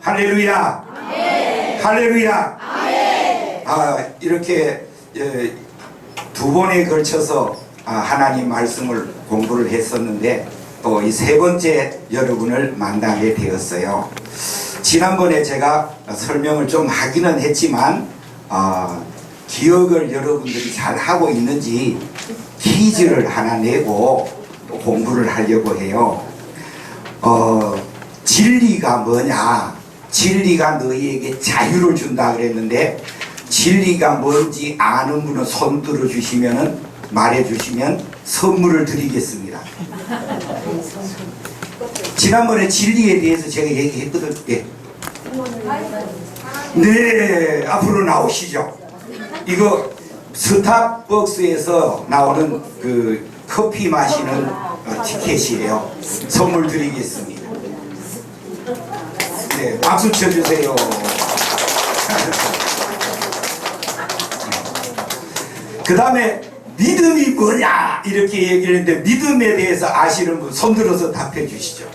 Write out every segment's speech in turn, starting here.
할렐루야. 아멘. 할렐루야. 아멘. 이렇게 두 번에 걸쳐서 하나님 말씀을 공부를 했었는데 또 이 세 번째 여러분을 만나게 되었어요. 지난번에 제가 설명을 좀 하기는 했지만 기억을 여러분들이 잘 하고 있는지 퀴즈를 하나 내고 또 공부를 하려고 해요. 진리가 뭐냐? 진리가 너희에게 자유를 준다 그랬는데 진리가 뭔지 아는 분은 손 들어 주시면은 말해 주시면 선물을 드리겠습니다. 지난번에 진리에 대해서 제가 얘기했거든요. 예. 네, 앞으로 나오시죠. 이거 스타벅스에서 나오는 그 커피 마시는 티켓이에요. 선물 드리겠습니다. 네, 박수 쳐주세요. 그 다음에 믿음이 뭐냐 이렇게 얘기를 했는데 믿음에 대해서 아시는 분 손들어서 답해 주시죠.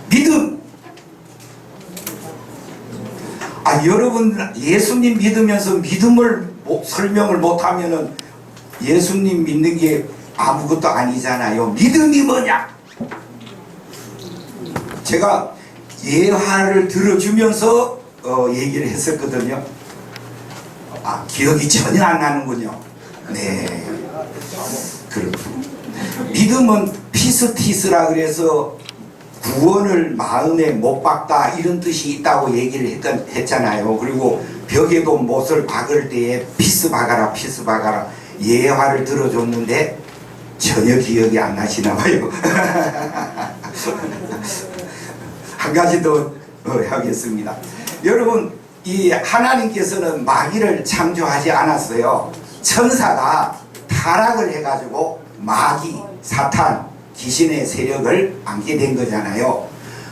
믿음. 여러분 예수님 믿으면서 믿음을 설명을 못하면은 예수님 믿는 게 아무것도 아니잖아요. 믿음이 뭐냐? 제가 예화를 들어주면서 얘기를 했었거든요. 기억이 전혀 안 나는군요. 네, 그렇군요. 믿음은 피스티스라 그래서 구원을 마음에 못 박다 이런 뜻이 있다고 얘기를 했잖아요. 그리고 벽에도 못을 박을 때에 피스 박아라 피스 박아라 예화를 들어줬는데 전혀 기억이 안 나시나 봐요. 한 가지 더 하겠습니다. 여러분 이 하나님께서는 마귀를 창조하지 않았어요. 천사가 타락을 해가지고 마귀, 사탄, 귀신의 세력을 안게 된 거잖아요.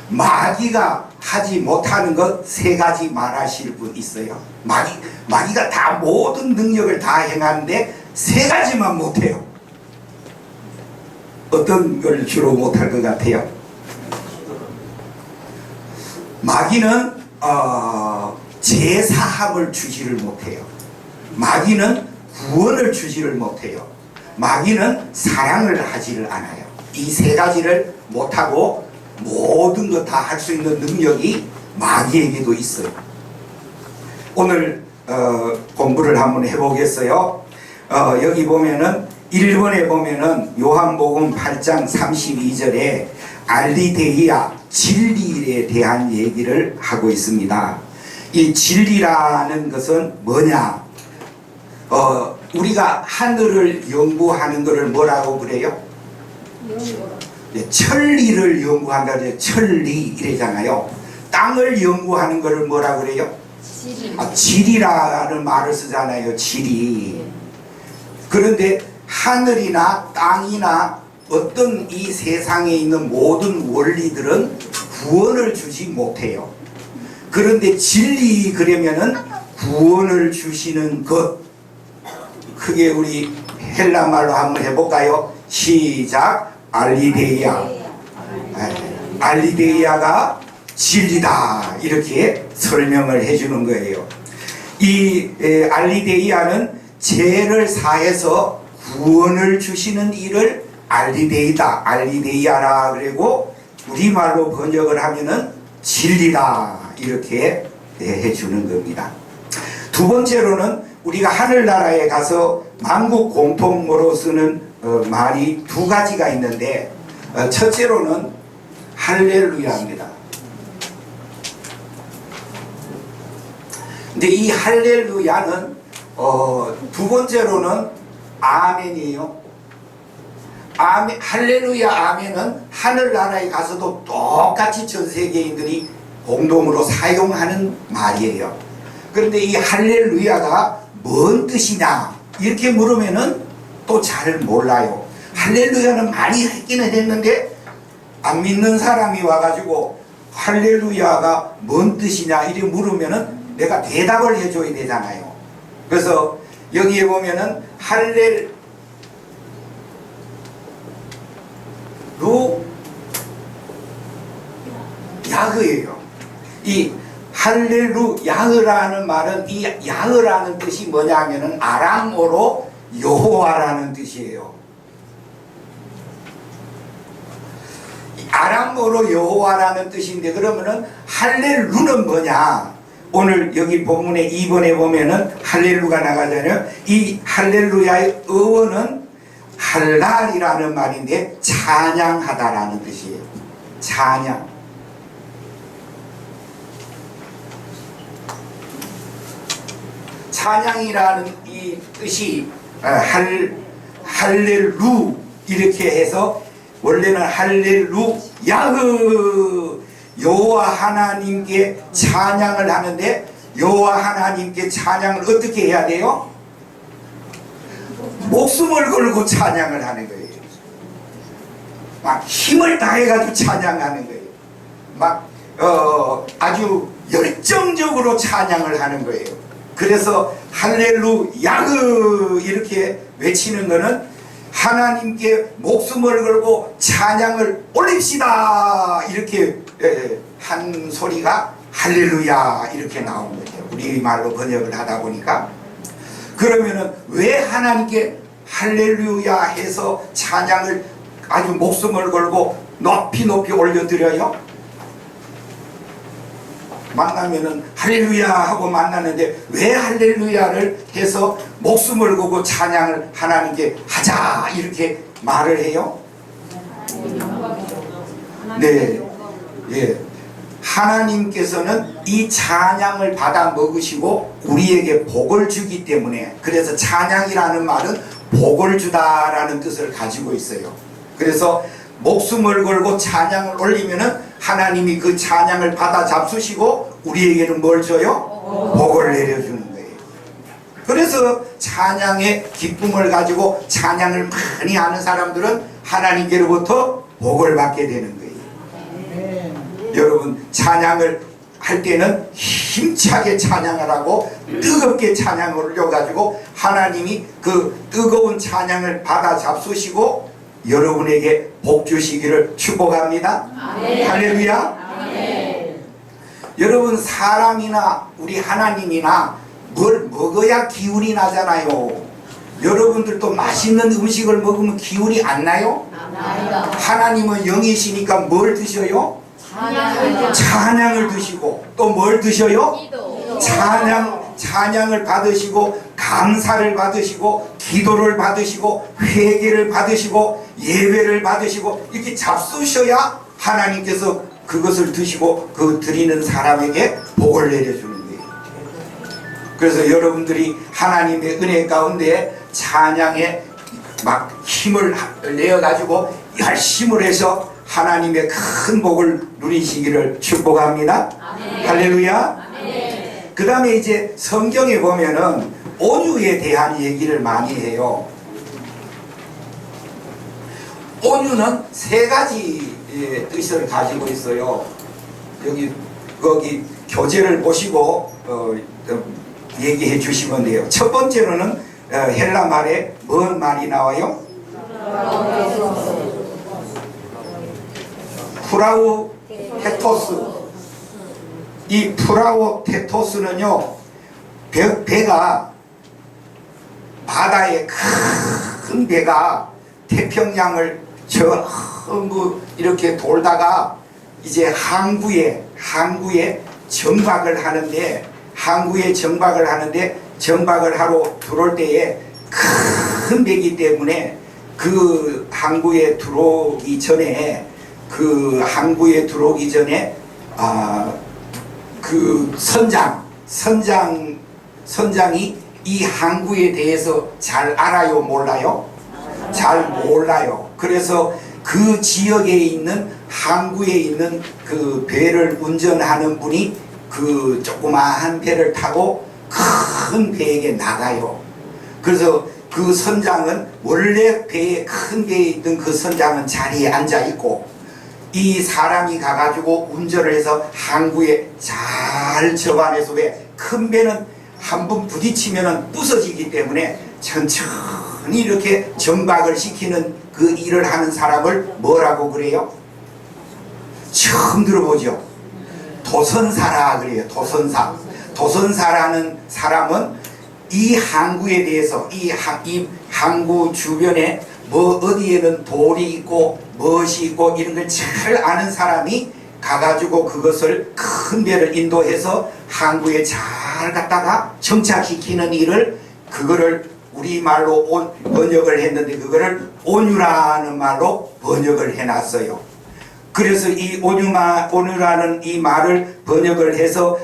마귀가 하지 못하는 것 세 가지 말하실 분 있어요. 마귀가 다 모든 능력을 다 행하는데 세 가지만 못해요. 어떤 걸 주로 못할 것 같아요? 마귀는 제사함을 주지를 못해요. 마귀는 구원을 주지를 못해요. 마귀는 사랑을 하지를 않아요. 이 세 가지를 못하고 모든 것 다 할 수 있는 능력이 마귀에게도 있어요. 오늘 공부를 한번 해보겠어요. 여기 보면은 1번에 보면은 요한복음 8장 32절에 알리데이아 진리에 대한 얘기를 하고 있습니다. 이 진리라는 것은 뭐냐? 우리가 하늘을 연구하는 것을 뭐라고 그래요? 천리를 연구한다 그래요. 천리 이래잖아요. 땅을 연구하는 것을 뭐라고 그래요? 지리라는 말을 쓰잖아요. 지리. 그런데 하늘이나 땅이나 어떤 이 세상에 있는 모든 원리들은 구원을 주지 못해요. 그런데 진리 그러면은 구원을 주시는 것. 크게 우리 헬라 말로 한번 해볼까요? 시작. 알리데이아. 알리데이아가 진리다 이렇게 설명을 해주는 거예요. 이 알리데이아는 죄를 사해서 구원을 주시는 일을 알리데이아라 그리고 우리말로 번역을 하면은 진리다 이렇게 해주는 겁니다. 두 번째로는 우리가 하늘나라에 가서 만국 공통어로 쓰는 말이 두 가지가 있는데 첫째로는 할렐루야입니다. 근데 이 할렐루야는 두 번째로는 아멘이에요. 할렐루야 아멘은 하늘나라에 가서도 똑같이 전 세계인들이 공동으로 사용하는 말이에요. 그런데 이 할렐루야가 뭔 뜻이냐 이렇게 물으면은 또 잘 몰라요. 할렐루야는 많이 했기는 했는데 안 믿는 사람이 와가지고 할렐루야가 뭔 뜻이냐 이렇게 물으면은 내가 대답을 해줘야 되잖아요. 그래서 여기에 보면은 야그예요. 이 할렐루야흐라는 말은 이 야흐라는 뜻이 뭐냐 하면은 아람어로 여호와라는 뜻이에요. 아람어로 여호와라는 뜻인데 그러면은 할렐루는 뭐냐? 오늘 여기 본문에 2번에 보면은 할렐루가 나가잖아요. 이 할렐루야의 어원은 할랄이라는 말인데 찬양하다라는 뜻이에요. 찬양. 찬양이라는 이 뜻이 할렐루 이렇게 해서 원래는 할렐루야흐 여호와 하나님께 찬양을 하는데 여호와 하나님께 찬양을 어떻게 해야 돼요? 목숨을 걸고 찬양을 하는 거예요. 막 힘을 다해가지고 찬양하는 거예요. 막 아주 열정적으로 찬양을 하는 거예요. 그래서 할렐루야흐 이렇게 외치는 거는 하나님께 목숨을 걸고 찬양을 올립시다 이렇게 한 소리가 할렐루야 이렇게 나온 거죠. 우리말로 번역을 하다 보니까. 그러면은 왜 하나님께 할렐루야 해서 찬양을 아주 목숨을 걸고 높이 높이 올려드려요? 만나면은 할렐루야 하고 만나는데 왜 할렐루야를 해서 목숨을 걸고 찬양을 하나님께 하자 이렇게 말을 해요? 네, 예. 하나님께서는 이 찬양을 받아 먹으시고 우리에게 복을 주기 때문에, 그래서 찬양이라는 말은 복을 주다라는 뜻을 가지고 있어요. 그래서 목숨을 걸고 찬양을 올리면은 하나님이 그 찬양을 받아 잡수시고 우리에게는 뭘 줘요? 복을 내려주는 거예요. 그래서 찬양의 기쁨을 가지고 찬양을 많이 하는 사람들은 하나님께로부터 복을 받게 되는 거예요. 여러분, 찬양을 할 때는 힘차게 찬양을 하고 뜨겁게 찬양을 올려가지고 하나님이 그 뜨거운 찬양을 받아 잡수시고 여러분에게 복 주시기를 축복합니다. 할렐루야. 여러분, 사람이나 우리 하나님이나 뭘 먹어야 기운이 나잖아요. 여러분들도 맛있는 음식을 먹으면 기운이 안 나요? 하나님은 영이시니까 뭘 드셔요? 찬양을 드시고 또 뭘 드셔요? 찬양을 받으시고 감사를 받으시고 기도를 받으시고 회개를 받으시고 예배를 받으시고 이렇게 잡수셔야 하나님께서 그것을 드시고 그 드리는 사람에게 복을 내려주는 거예요. 그래서 여러분들이 하나님의 은혜 가운데 찬양에 막 힘을 내어가지고 열심을 해서 하나님의 큰 복을 누리시기를 축복합니다. 할렐루야. 그 다음에 이제 성경에 보면은 온유에 대한 얘기를 많이 해요. 온유는 세 가지 뜻을 가지고 있어요. 거기 교재를 보시고 얘기해 주시면 돼요. 첫 번째로는 헬라 말에 뭔 말이 나와요? 프라우테토스. 이 프라우테토스는요, 배가 바다에 큰 배가 태평양을 전부 이렇게 돌다가 이제 항구에 정박을 하는데 정박을 하러 들어올 때에 큰 배이기 때문에 그 항구에 들어오기 전에 그 선장이 이 항구에 대해서 잘 알아요, 몰라요? 잘 몰라요. 그래서 그 지역에 있는 항구에 있는 그 배를 운전하는 분이 그 조그마한 배를 타고 큰 배에게 나가요. 그래서 그 선장은 원래 큰 배에 있던 그 선장은 자리에 앉아 있고 이 사람이 가가지고 운전을 해서 항구에 잘 접안해서, 왜 큰 배는 한 번 부딪히면 부서지기 때문에 천천히 이렇게 정박을 시키는 그 일을 하는 사람을 뭐라고 그래요? 처음 들어보죠? 도선사라 그래요. 도선사. 도선사라는 사람은 이 항구에 대해서 이 항구 주변에 뭐 어디에는 돌이 있고 무엇이 있고 이런 걸 잘 아는 사람이 가가지고 그것을 큰 배를 인도해서 항구에 잘 갖다가 정착시키는 일을 그거를 우리말로 번역을 했는데 그거를 온유라는 말로 번역을 해놨어요. 그래서 이 온유라는 이 말을 번역을 해서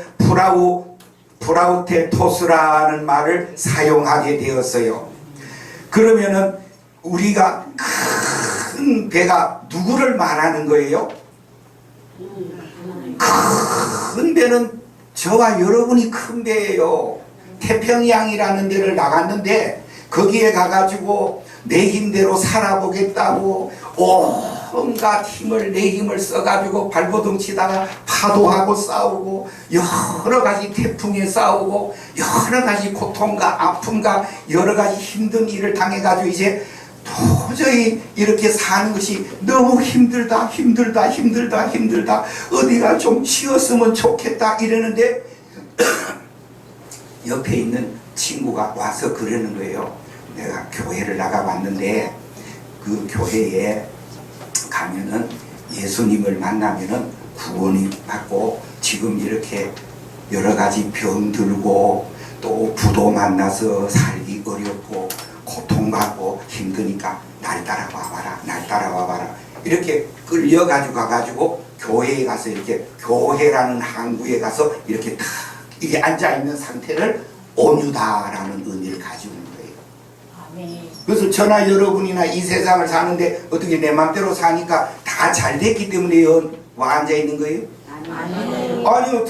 프라우테토스라는 말을 사용하게 되었어요. 그러면은 우리가 큰 배가 누구를 말하는 거예요? 큰 배는 저와 여러분이 큰 배예요. 태평양이라는 데를 나갔는데 거기에 가가지고 내 힘대로 살아보겠다고 온갖 힘을 내 힘을 써가지고 발버둥 치다가 파도하고 싸우고 여러 가지 태풍에 싸우고 여러 가지 고통과 아픔과 여러 가지 힘든 일을 당해가지고 이제 도저히 이렇게 사는 것이 너무 힘들다 어디가 좀 쉬었으면 좋겠다 이러는데 옆에 있는 친구가 와서 그러는 거예요. 내가 교회를 나가봤는데 그 교회에 가면은 예수님을 만나면은 구원이 받고 지금 이렇게 여러 가지 병 들고 또 부도 만나서 살기 어렵고 고통받고 힘드니까 날 따라와봐라 이렇게 끌려가지고 가가지고 교회에 가서 이렇게 교회라는 항구에 가서 이렇게 탁 이게 앉아있는 상태를 온유다라는 의미를 가지고 있는 거예요. 그래서 저나 여러분이나 이 세상을 사는데 어떻게 내 맘대로 사니까 다 잘 됐기 때문에 와 앉아있는 거예요? 아니요.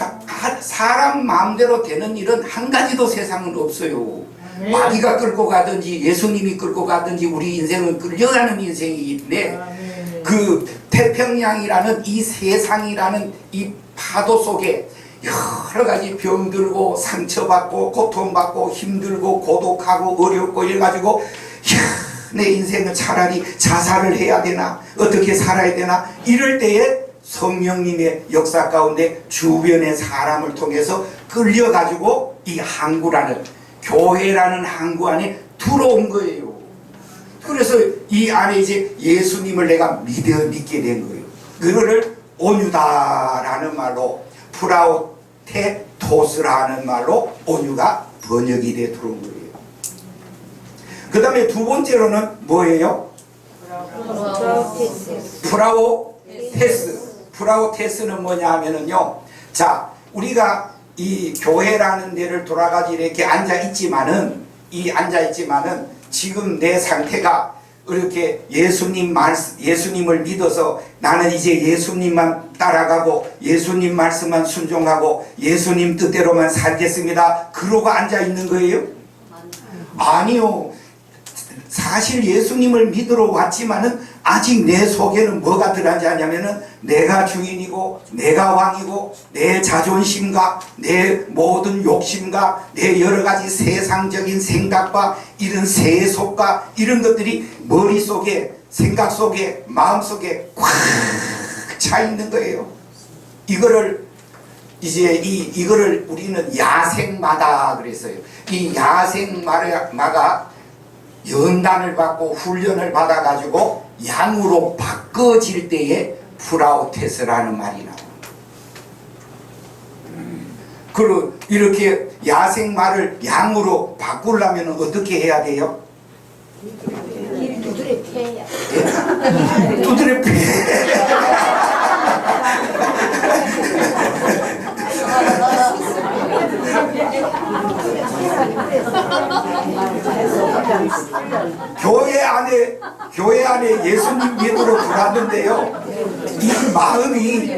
사람 마음대로 되는 일은 한 가지도 세상은 없어요. 마귀가 끌고 가든지 예수님이 끌고 가든지 우리 인생은 끌려가는 인생이기 때문에 그 태평양이라는 이 세상이라는 이 파도 속에 여러 가지 병들고 상처받고 고통받고 힘들고 고독하고 어렵고 이래가지고 내 인생은 차라리 자살을 해야 되나 어떻게 살아야 되나 이럴 때에 성령님의 역사 가운데 주변의 사람을 통해서 끌려가지고 이 항구라는 교회라는 항구 안에 들어온 거예요. 그래서 이 안에 이제 예수님을 내가 믿게 된 거예요. 그거를 온유다라는 말로 프라우테토스라는 말로 온유가 번역이 돼 들어온 거예요. 그 다음에 두 번째로는 뭐예요? 프라우테스는 뭐냐 하면은요. 자, 우리가 이 교회라는 데를 돌아가지 이렇게 앉아있지만은 지금 내 상태가 이렇게 예수님을 믿어서 나는 이제 예수님만 따라가고 예수님 말씀만 순종하고 예수님 뜻대로만 살겠습니다. 그러고 앉아있는 거예요? 아니요. 사실 예수님을 믿으러 왔지만은 아직 내 속에는 뭐가 들어앉았냐면은 내가 주인이고 내가 왕이고 내 자존심과 내 모든 욕심과 내 여러 가지 세상적인 생각과 이런 세속과 이런 것들이 머릿속에 생각 속에 마음 속에 꽉 차 있는 거예요. 이거를 우리는 야생마다 그랬어요. 이 야생마가 연단을 받고 훈련을 받아가지고 양으로 바꿔질 때에 프라우테스라는 말이 나옵니다. 그리고 이렇게 야생마를 양으로 바꾸려면 어떻게 해야 돼요? 두드려 패야. 두드려 패. 교회 안에 예수님 믿으러 들어왔는데요. 이 마음이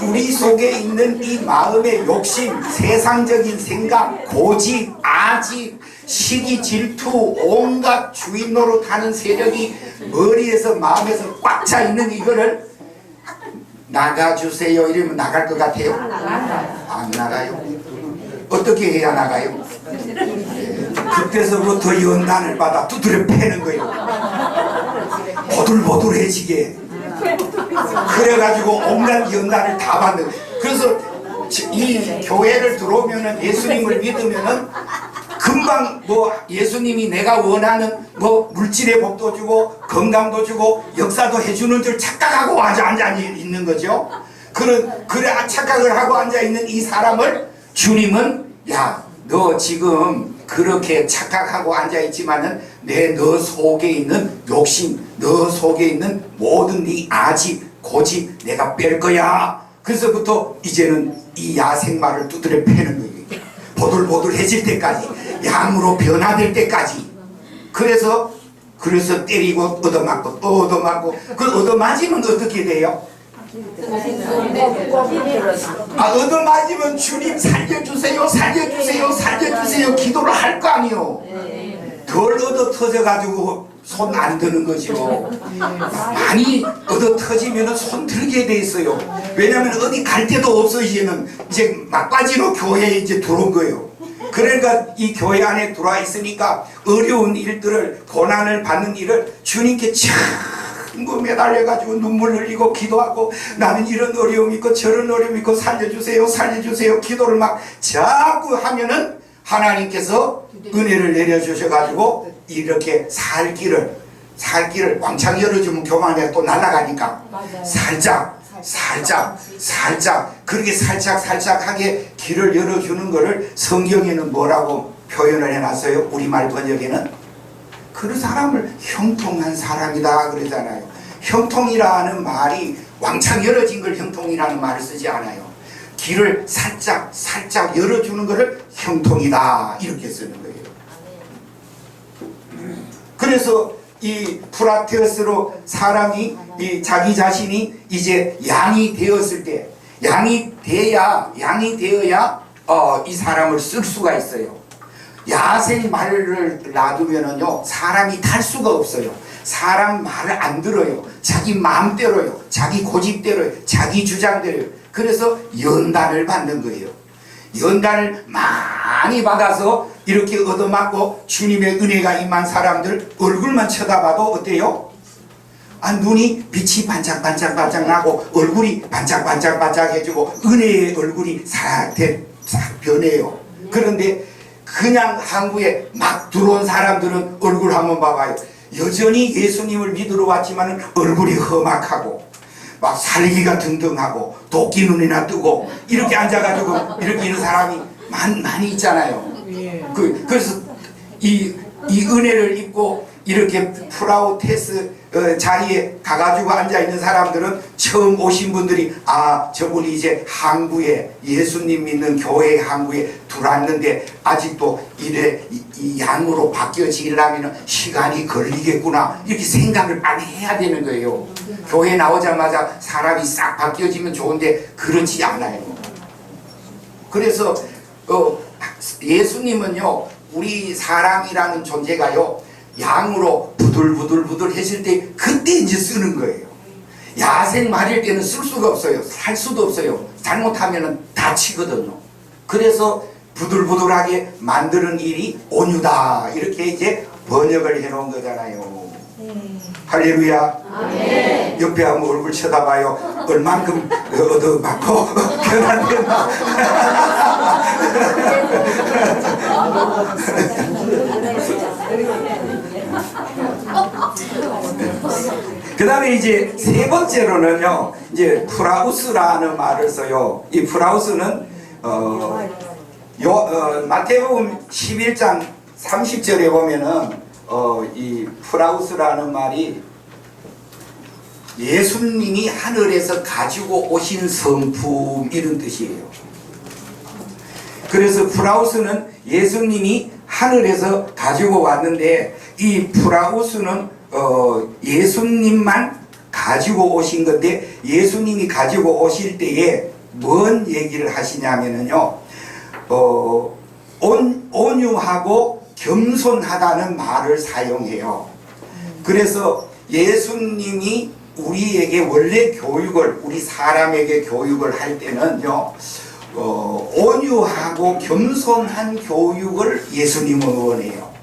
우리 속에 있는 이 마음의 욕심, 세상적인 생각, 고집, 아집, 시기, 질투, 온갖 주인 노릇하는 세력이 머리에서 마음에서 꽉 차 있는 이거를 나가주세요 이러면 나갈 것 같아요? 안 나가요. 어떻게 해야 나가요? 그때서부터 연단을 받아 두드려 패는 거예요. 보들보들해지게. 그래가지고 온갖 연단을 다 받는 거예요. 그래서 이 교회를 들어오면은 예수님을 믿으면은 금방 뭐 예수님이 내가 원하는 뭐 물질의 법도 주고 건강도 주고 역사도 해주는 줄 착각하고 앉아 있는 거죠. 그래 착각을 하고 앉아 있는 이 사람을 주님은 야, 너 지금 그렇게 착각하고 앉아 있지만은 너 속에 있는 욕심, 너 속에 있는 모든 네 아집, 고집 내가 뺄 거야. 그래서부터 이제는 이 야생마를 두드려 패는 거예요. 보들보들해질 때까지, 양으로 변화될 때까지. 그래서 때리고 얻어맞고 또 얻어맞고. 그 얻어맞으면 어떻게 돼요? 얻어맞으면 주님 살려주세요, 살려주세요, 살려주세요 기도를 할 거 아니요. 덜 얻어 터져가지고 손 안 드는 거죠. 많이 얻어 터지면 손 들게 돼 있어요. 왜냐하면 어디 갈 데도 없어. 이제 막바지로 교회에 이제 들어온 거예요. 그러니까 이 교회 안에 들어와 있으니까 어려운 일들을, 고난을 받는 일을 주님께 전부 매달려가지고 눈물 흘리고 기도하고, 나는 이런 어려움이 있고 저런 어려움이 있고 살려주세요, 살려주세요 기도를 막 자꾸 하면은 하나님께서 은혜를 내려주셔가지고 이렇게 살 길을 왕창 열어주면 교만에 또 날아가니까 살짝 그렇게 살짝하게 길을 열어주는 거를 성경에는 뭐라고 표현을 해놨어요? 우리말 번역에는 그 사람을 형통한 사람이다 그러잖아요. 형통이라는 말이 왕창 열어진 걸 형통이라는 말을 쓰지 않아요. 길을 살짝 열어주는 것을 형통이다 이렇게 쓰는 거예요. 그래서 이 프라테스로 사람이 자기 자신이 이제 양이 되었을 때, 양이 되어야 이 사람을 쓸 수가 있어요. 야생 말을 놔두면은요 사람이 탈 수가 없어요. 사람 말을 안 들어요. 자기 마음대로요, 자기 고집대로요, 자기 주장대로요. 그래서 연단을 받는 거예요. 연단을 많이 받아서 이렇게 얻어맞고 주님의 은혜가 임한 사람들 얼굴만 쳐다봐도 어때요? 눈이 빛이 반짝반짝 나고 얼굴이 반짝반짝해지고 은혜의 얼굴이 싹 변해요. 그런데 그냥 한국에 막 들어온 사람들은 얼굴 한번 봐봐요. 여전히 예수님을 믿으러 왔지만 얼굴이 험악하고 막 살기가 등등하고 도끼 눈이나 뜨고 이렇게 앉아가지고 이렇게 있는 사람이 많이 있잖아요. 그래서 이 은혜를 입고 이렇게 프라우테스 자리에 가가지고 앉아있는 사람들은 처음 오신 분들이 저분이 이제 항구에 예수님 믿는 교회 항구에 들어왔는데 아직도 이 양으로 바뀌어지려면 시간이 걸리겠구나 이렇게 생각을 많이 해야 되는 거예요. 교회 나오자마자 사람이 싹 바뀌어지면 좋은데 그렇지 않아요. 그래서 예수님은요 우리 사람이라는 존재가요 양으로 부들부들해질 때 그때 이제 쓰는 거예요. 야생 말일 때는 쓸 수가 없어요. 살 수도 없어요. 잘못하면 다치거든요. 그래서 부들부들하게 만드는 일이 온유다 이렇게 이제 번역을 해놓은 거잖아요. 할렐루야. 아멘. 옆에 한번 얼굴 쳐다봐요. 얼만큼 얻어맞고 변화되나. 그 다음에 이제 세 번째로는요 이제 프라우스라는 말을 써요. 이 프라우스는 마태복음 11장 30절에 보면은 이 프라우스라는 말이 예수님이 하늘에서 가지고 오신 성품 이런 뜻이에요. 그래서 프라우스는 예수님이 하늘에서 가지고 왔는데 이 프라우스는 예수님만 가지고 오신 건데 예수님이 가지고 오실 때에 뭔 얘기를 하시냐면요 온유하고 겸손하다는 말을 사용해요. 그래서 예수님이 우리에게 원래 교육을 우리 사람에게 교육을 할 때는요 온유하고 겸손한 교육을 예수님은 원해요.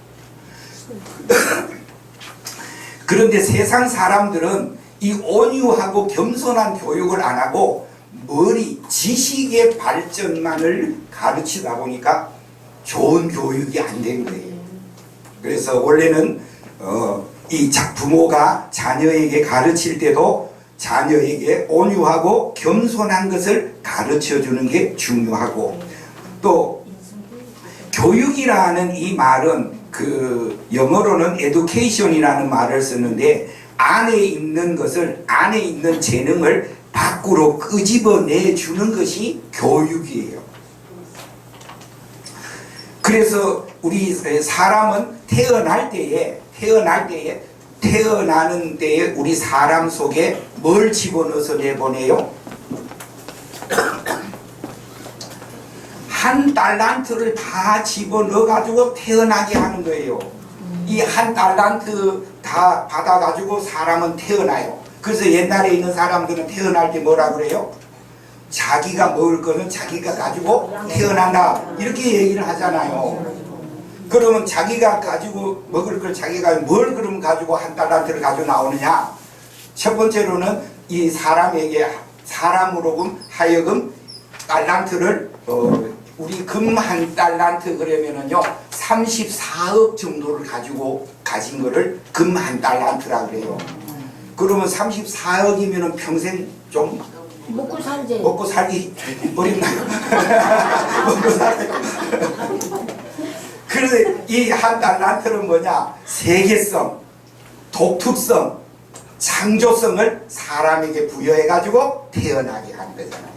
그런데 세상 사람들은 이 온유하고 겸손한 교육을 안 하고 머리, 지식의 발전만을 가르치다 보니까 좋은 교육이 안 된 거예요. 그래서 원래는 이 부모가 자녀에게 가르칠 때도 자녀에게 온유하고 겸손한 것을 가르쳐 주는 게 중요하고, 또 교육이라는 이 말은 그 영어로는 education이라는 말을 쓰는데, 안에 있는 것을, 안에 있는 재능을 밖으로 끄집어내 주는 것이 교육이에요. 그래서 우리 사람은 태어나는 때에 우리 사람 속에 뭘 집어넣어서 내보내요? 한 달란트를 다 집어넣어 가지고 태어나게 하는 거예요. 이 한 달란트 다 받아가지고 사람은 태어나요. 그래서 옛날에 있는 사람들은 태어날 때 뭐라 그래요? 자기가 먹을 거는 자기가 가지고 태어난다, 이렇게 얘기를 하잖아요. 그러면 자기가 가지고 먹을 걸 자기가 뭘 그럼 가지고 한 달란트를 가지고 나오느냐? 첫 번째로는 이 사람으로 하여금 달란트를 우리 금 한 달란트 그러면은요 34억 정도를 가진 거를 금 한 달란트라 그래요. 그러면 34억이면은 평생 좀 먹고 살지. 먹고 살기 어렵나요? 먹고 살아요. 그런데 이 한 달란트는 뭐냐? 세계성, 독특성, 창조성을 사람에게 부여해가지고 태어나게 하는 거잖아요.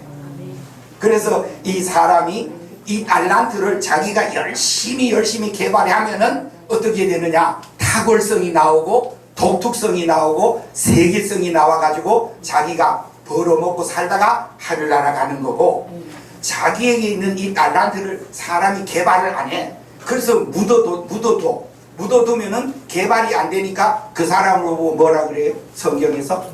그래서 이 사람이 이 달란트를 자기가 열심히 개발하면은 어떻게 되느냐? 탁월성이 나오고 독특성이 나오고 세계성이 나와가지고 자기가 벌어먹고 살다가 하늘나라 가는 거고, 자기에게 있는 이 달란트를 사람이 개발을 안 해. 그래서 묻어두면은 개발이 안 되니까 그 사람을 보고 뭐라 그래요? 성경에서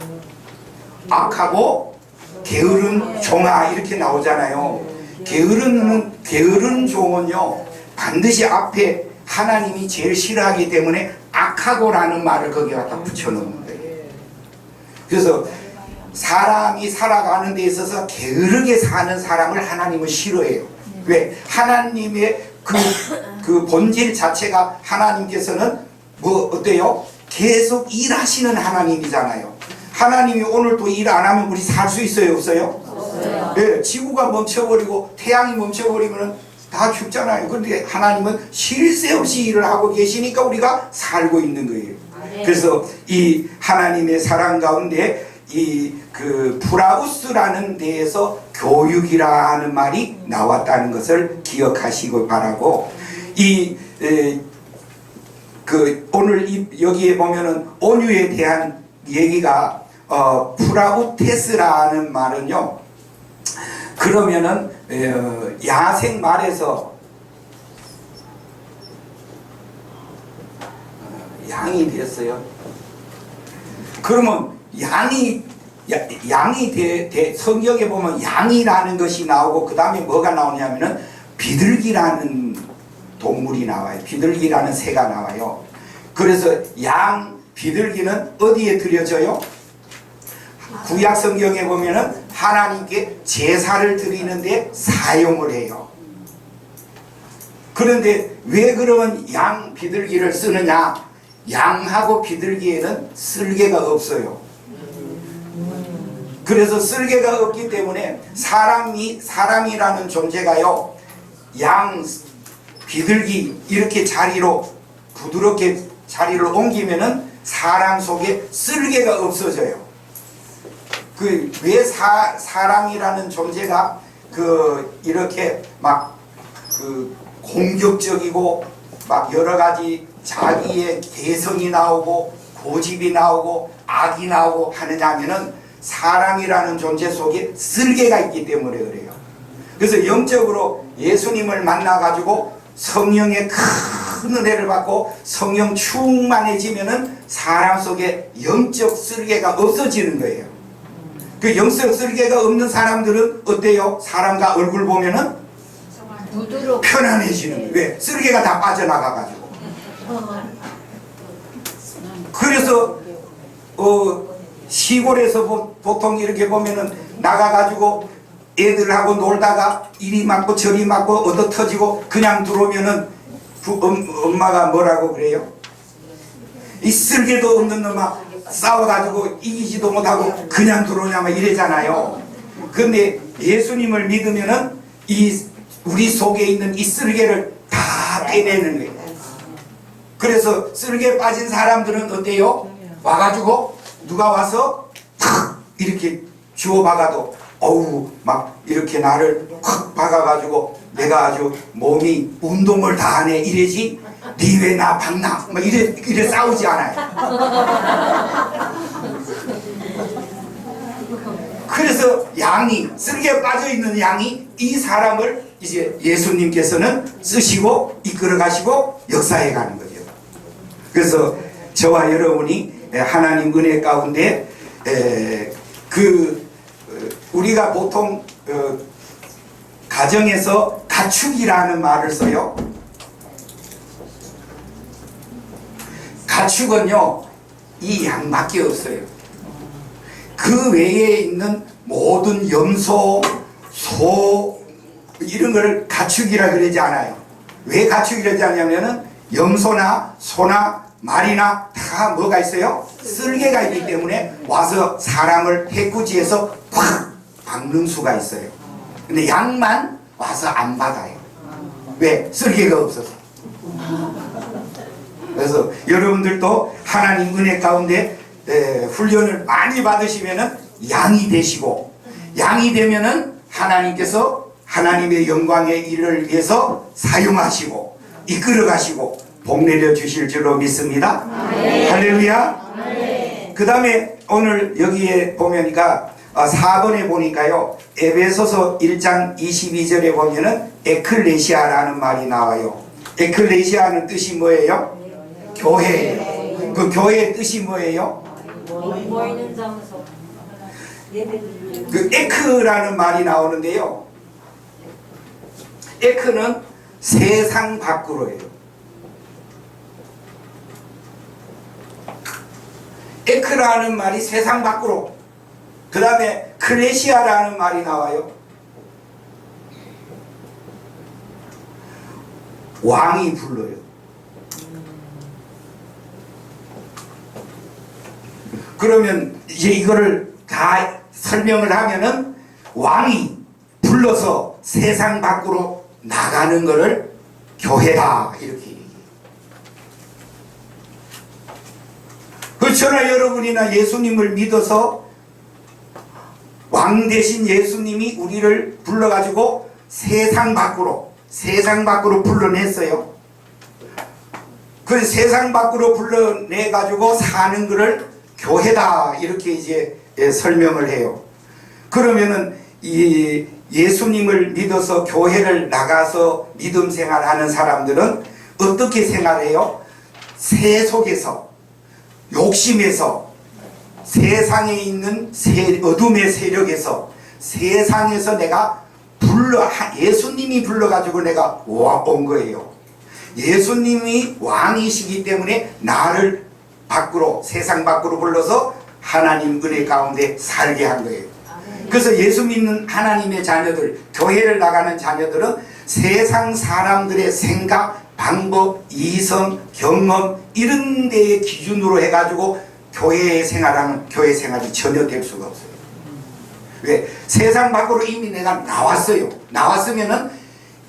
악하고 게으른 종아 이렇게 나오잖아요. 게으른 종은요 반드시 앞에 하나님이 제일 싫어하기 때문에 악하고라는 말을 거기 갖다 붙여놓는 거예요. 그래서 사람이 살아가는 데 있어서 게으르게 사는 사람을 하나님은 싫어해요. 왜? 하나님의 그 본질 자체가, 하나님께서는 뭐 어때요? 계속 일하시는 하나님이잖아요. 하나님이 오늘 또 일 안 하면 우리 살 수 있어요, 없어요? 없어요. 네, 지구가 멈춰버리고 태양이 멈춰버리면 다 죽잖아요. 그런데 하나님은 쉴 새 없이 일을 하고 계시니까 우리가 살고 있는 거예요. 그래서 이 하나님의 사랑 가운데 이 그 프라우스라는 데에서 교육이라는 말이 나왔다는 것을 기억하시고 바라고, 오늘 여기에 보면은 온유에 대한 얘기가 프라우테스라는 말은요, 그러면은 야생 말에서 양이 됐어요. 그러면 양이 성경에 보면 양이라는 것이 나오고 그 다음에 뭐가 나오냐면은 비둘기라는 동물이 나와요. 비둘기라는 새가 나와요. 그래서 비둘기는 어디에 드려져요? 구약 성경에 보면은 하나님께 제사를 드리는데 사용을 해요. 그런데 왜 그러면 비둘기를 쓰느냐? 양하고 비둘기에는 쓸개가 없어요. 그래서 쓸개가 없기 때문에 사람이라는 존재가요, 비둘기 이렇게 부드럽게 자리를 옮기면은 사람 속에 쓸개가 없어져요. 왜 사람이라는 존재가 이렇게 공격적이고 여러 가지 자기의 개성이 나오고 고집이 나오고 악이 나오고 하느냐면은 사람이라는 존재 속에 쓸개가 있기 때문에 그래요. 그래서 영적으로 예수님을 만나가지고 성령의 큰 은혜를 받고 성령 충만해지면은 사람 속에 영적 쓸개가 없어지는 거예요. 그 영적 쓸개가 없는 사람들은 어때요? 사람과 얼굴 보면은 편안해지는 거예요. 왜? 쓸개가 다 빠져나가가지고. 그래서 시골에서 보통 이렇게 보면은 나가가지고 애들하고 놀다가 이리 맞고 저리 맞고 얻어 터지고 그냥 들어오면은 엄마가 뭐라고 그래요? 이 쓸개도 없는 놈아 싸워가지고 이기지도 못하고 그냥 들어오냐 막 이래잖아요. 근데 예수님을 믿으면은 이 우리 속에 있는 이 쓸개를 다 빼내는 거예요. 그래서 쓸개 빠진 사람들은 어때요? 와가지고 누가 와서 탁 이렇게 주워 박아도 어우 막 이렇게 나를 확 박아가지고 내가 아주 몸이 운동을 다 하네 이래지 니 왜 나 박나 막 이래 싸우지 않아요. 그래서 양이 쓸개 빠져있는 양이 이 사람을 이제 예수님께서는 쓰시고 이끌어 가시고 역사해 가는 거죠. 그래서 저와 여러분이 하나님 은혜 가운데 우리가 보통 가정에서 가축이라는 말을 써요. 가축은요 이 양밖에 없어요. 그 외에 있는 모든 염소, 소 이런 걸 가축이라 그러지 않아요. 왜 가축이라지 않냐면은 염소나 소나 말이나 다 뭐가 있어요? 쓸개가 있기 때문에 와서 사람을 해꾸지에서 팍 박는 수가 있어요. 근데 양만 와서 안 받아요. 왜? 쓸개가 없어서. 그래서 여러분들도 하나님 은혜 가운데 훈련을 많이 받으시면은 양이 되시고, 양이 되면은 하나님께서 하나님의 영광의 일을 위해서 사용하시고 이끌어 가시고 복 내려 주실 줄로 믿습니다. 할렐루야. 그 다음에 오늘 여기에 보면니까 4번에 보니까요 에베소서 1장 22절에 보면은 에클레시아라는 말이 나와요. 에클레시아는 뜻이 뭐예요? 교회예요. 그 교회의 뜻이 뭐예요? 모이는 장소. 그 에크라는 말이 나오는데요. 에크는 세상 밖으로예요. 에크라는 말이 세상 밖으로. 그 다음에 클레시아라는 말이 나와요. 왕이 불러요. 그러면 이제 이거를 다 설명을 하면은 왕이 불러서 세상 밖으로 나가는 것을 교회다 이렇게 얘기해요. 그렇잖아. 여러분이나 예수님을 믿어서 왕 대신 예수님이 우리를 불러가지고 세상 밖으로 불러냈어요. 그 세상 밖으로 불러내가지고 사는 것을 교회다 이렇게 이제 설명을 해요. 그러면은 이 예수님을 믿어서 교회를 나가서 믿음 생활하는 사람들은 어떻게 생활해요? 새 속에서 욕심에서 세상에 있는 어둠의 세력에서 세상에서 내가 예수님이 불러가지고 내가 온 거예요. 예수님이 왕이시기 때문에 나를 밖으로 세상 밖으로 불러서 하나님 은혜 가운데 살게 한 거예요. 그래서 예수 믿는 하나님의 자녀들, 교회를 나가는 자녀들은 세상 사람들의 생각, 방법, 이성, 경험 이런 데의 기준으로 해가지고 교회에 생활하는 교회 생활이 전혀 될 수가 없어요. 왜? 세상 밖으로 이미 내가 나왔어요. 나왔으면은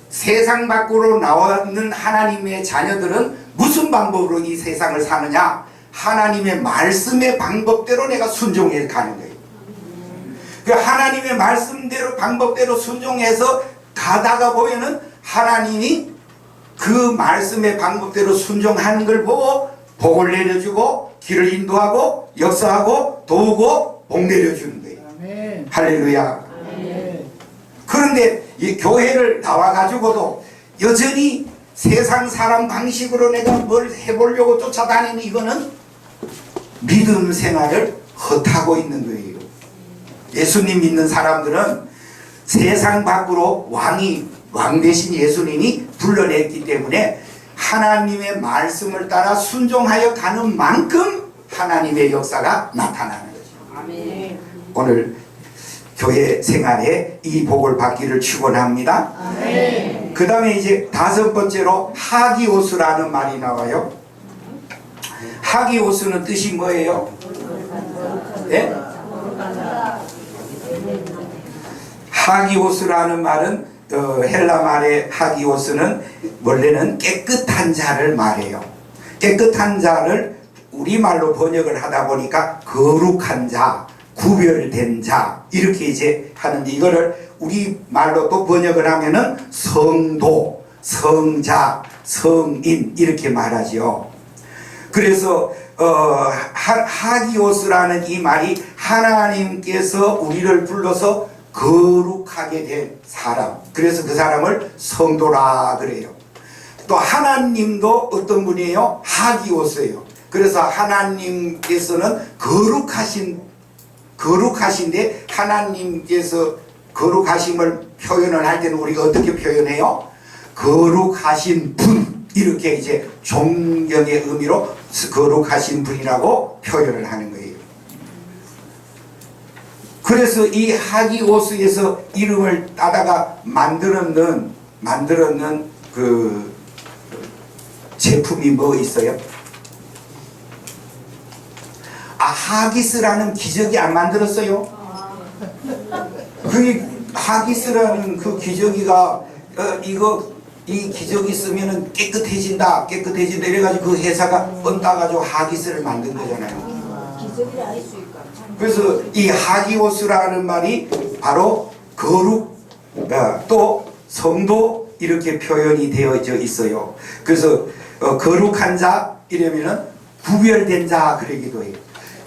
세상 밖으로 나왔는 하나님의 자녀들은 무슨 방법으로 이 세상을 사느냐? 하나님의 말씀의 방법대로 내가 순종해 가는 거예요. 그 하나님의 말씀대로 방법대로 순종해서 가다가 보면은 하나님이 그 말씀의 방법대로 순종하는 걸 보고 복을 내려주고 길을 인도하고 역사하고 도우고 복 내려주는 거예요. 아멘. 할렐루야. 아멘. 그런데 이 교회를 나와가지고도 여전히 세상 사람 방식으로 내가 뭘 해보려고 쫓아다니는 이거는 믿음 생활을 헛하고 있는 거예요. 예수님 믿는 사람들은 세상 밖으로 왕 대신 예수님이 불러냈기 때문에 하나님의 말씀을 따라 순종하여 가는 만큼 하나님의 역사가 나타나는 거죠. 아멘. 오늘 교회 생활에 이 복을 받기를 축원합니다. 그 다음에 이제 다섯 번째로 하기오스라는 말이 나와요. 하기오스는 뜻이 뭐예요? 네? 하기오스라는 말은 헬라 말의 하기오스는 원래는 깨끗한 자를 말해요. 깨끗한 자를 우리말로 번역을 하다 보니까 거룩한 자, 구별된 자 이렇게 이제 하는데, 이거를 우리말로 또 번역을 하면은 성도, 성자, 성인 이렇게 말하죠. 그래서 하기오스라는 이 말이 하나님께서 우리를 불러서 거룩하게 된 사람, 그래서 그 사람을 성도라 그래요. 또 하나님도 어떤 분이에요? 하기오스예요. 그래서 하나님께서는 거룩하신데, 하나님께서 거룩하심을 표현을 할 때는 우리가 어떻게 표현해요? 거룩하신 분, 이렇게 이제 존경의 의미로 거룩하신 분이라고 표현을 하는 거예요. 그래서 이 하기오스에서 이름을 따다가 만들었는 그 제품이 뭐 있어요? 하기스라는 기저귀 안 만들었어요? 그 하기스라는 그 기저귀가 이 기저귀 쓰면은 깨끗해진다 이래가지고 그 회사가 뻔 따가지고 하기스를 만든 거잖아요. 기저귀를 알 수 있까. 그래서 이 하기오스라는 말이 바로 거룩, 또 성도 이렇게 표현이 되어져 있어요. 그래서 거룩한 자 이러면은 구별된 자 그러기도 해요.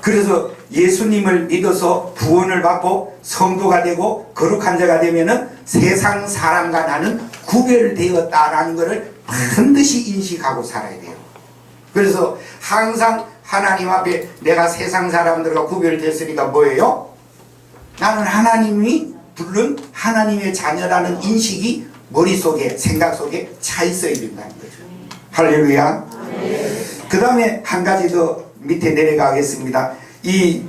그래서 예수님을 믿어서 구원을 받고 성도가 되고 거룩한 자가 되면은 세상 사람과 나는 구별되었다라는 것을 반드시 인식하고 살아야 돼요. 그래서 항상 하나님 앞에 내가 세상 사람들과 구별됐으니까 뭐예요? 나는 하나님이 부른 하나님의 자녀라는 인식이 머릿속에, 생각 속에 차 있어야 된다는 거죠. 할렐루야. 그 다음에 한 가지 더 밑에 내려가겠습니다. 이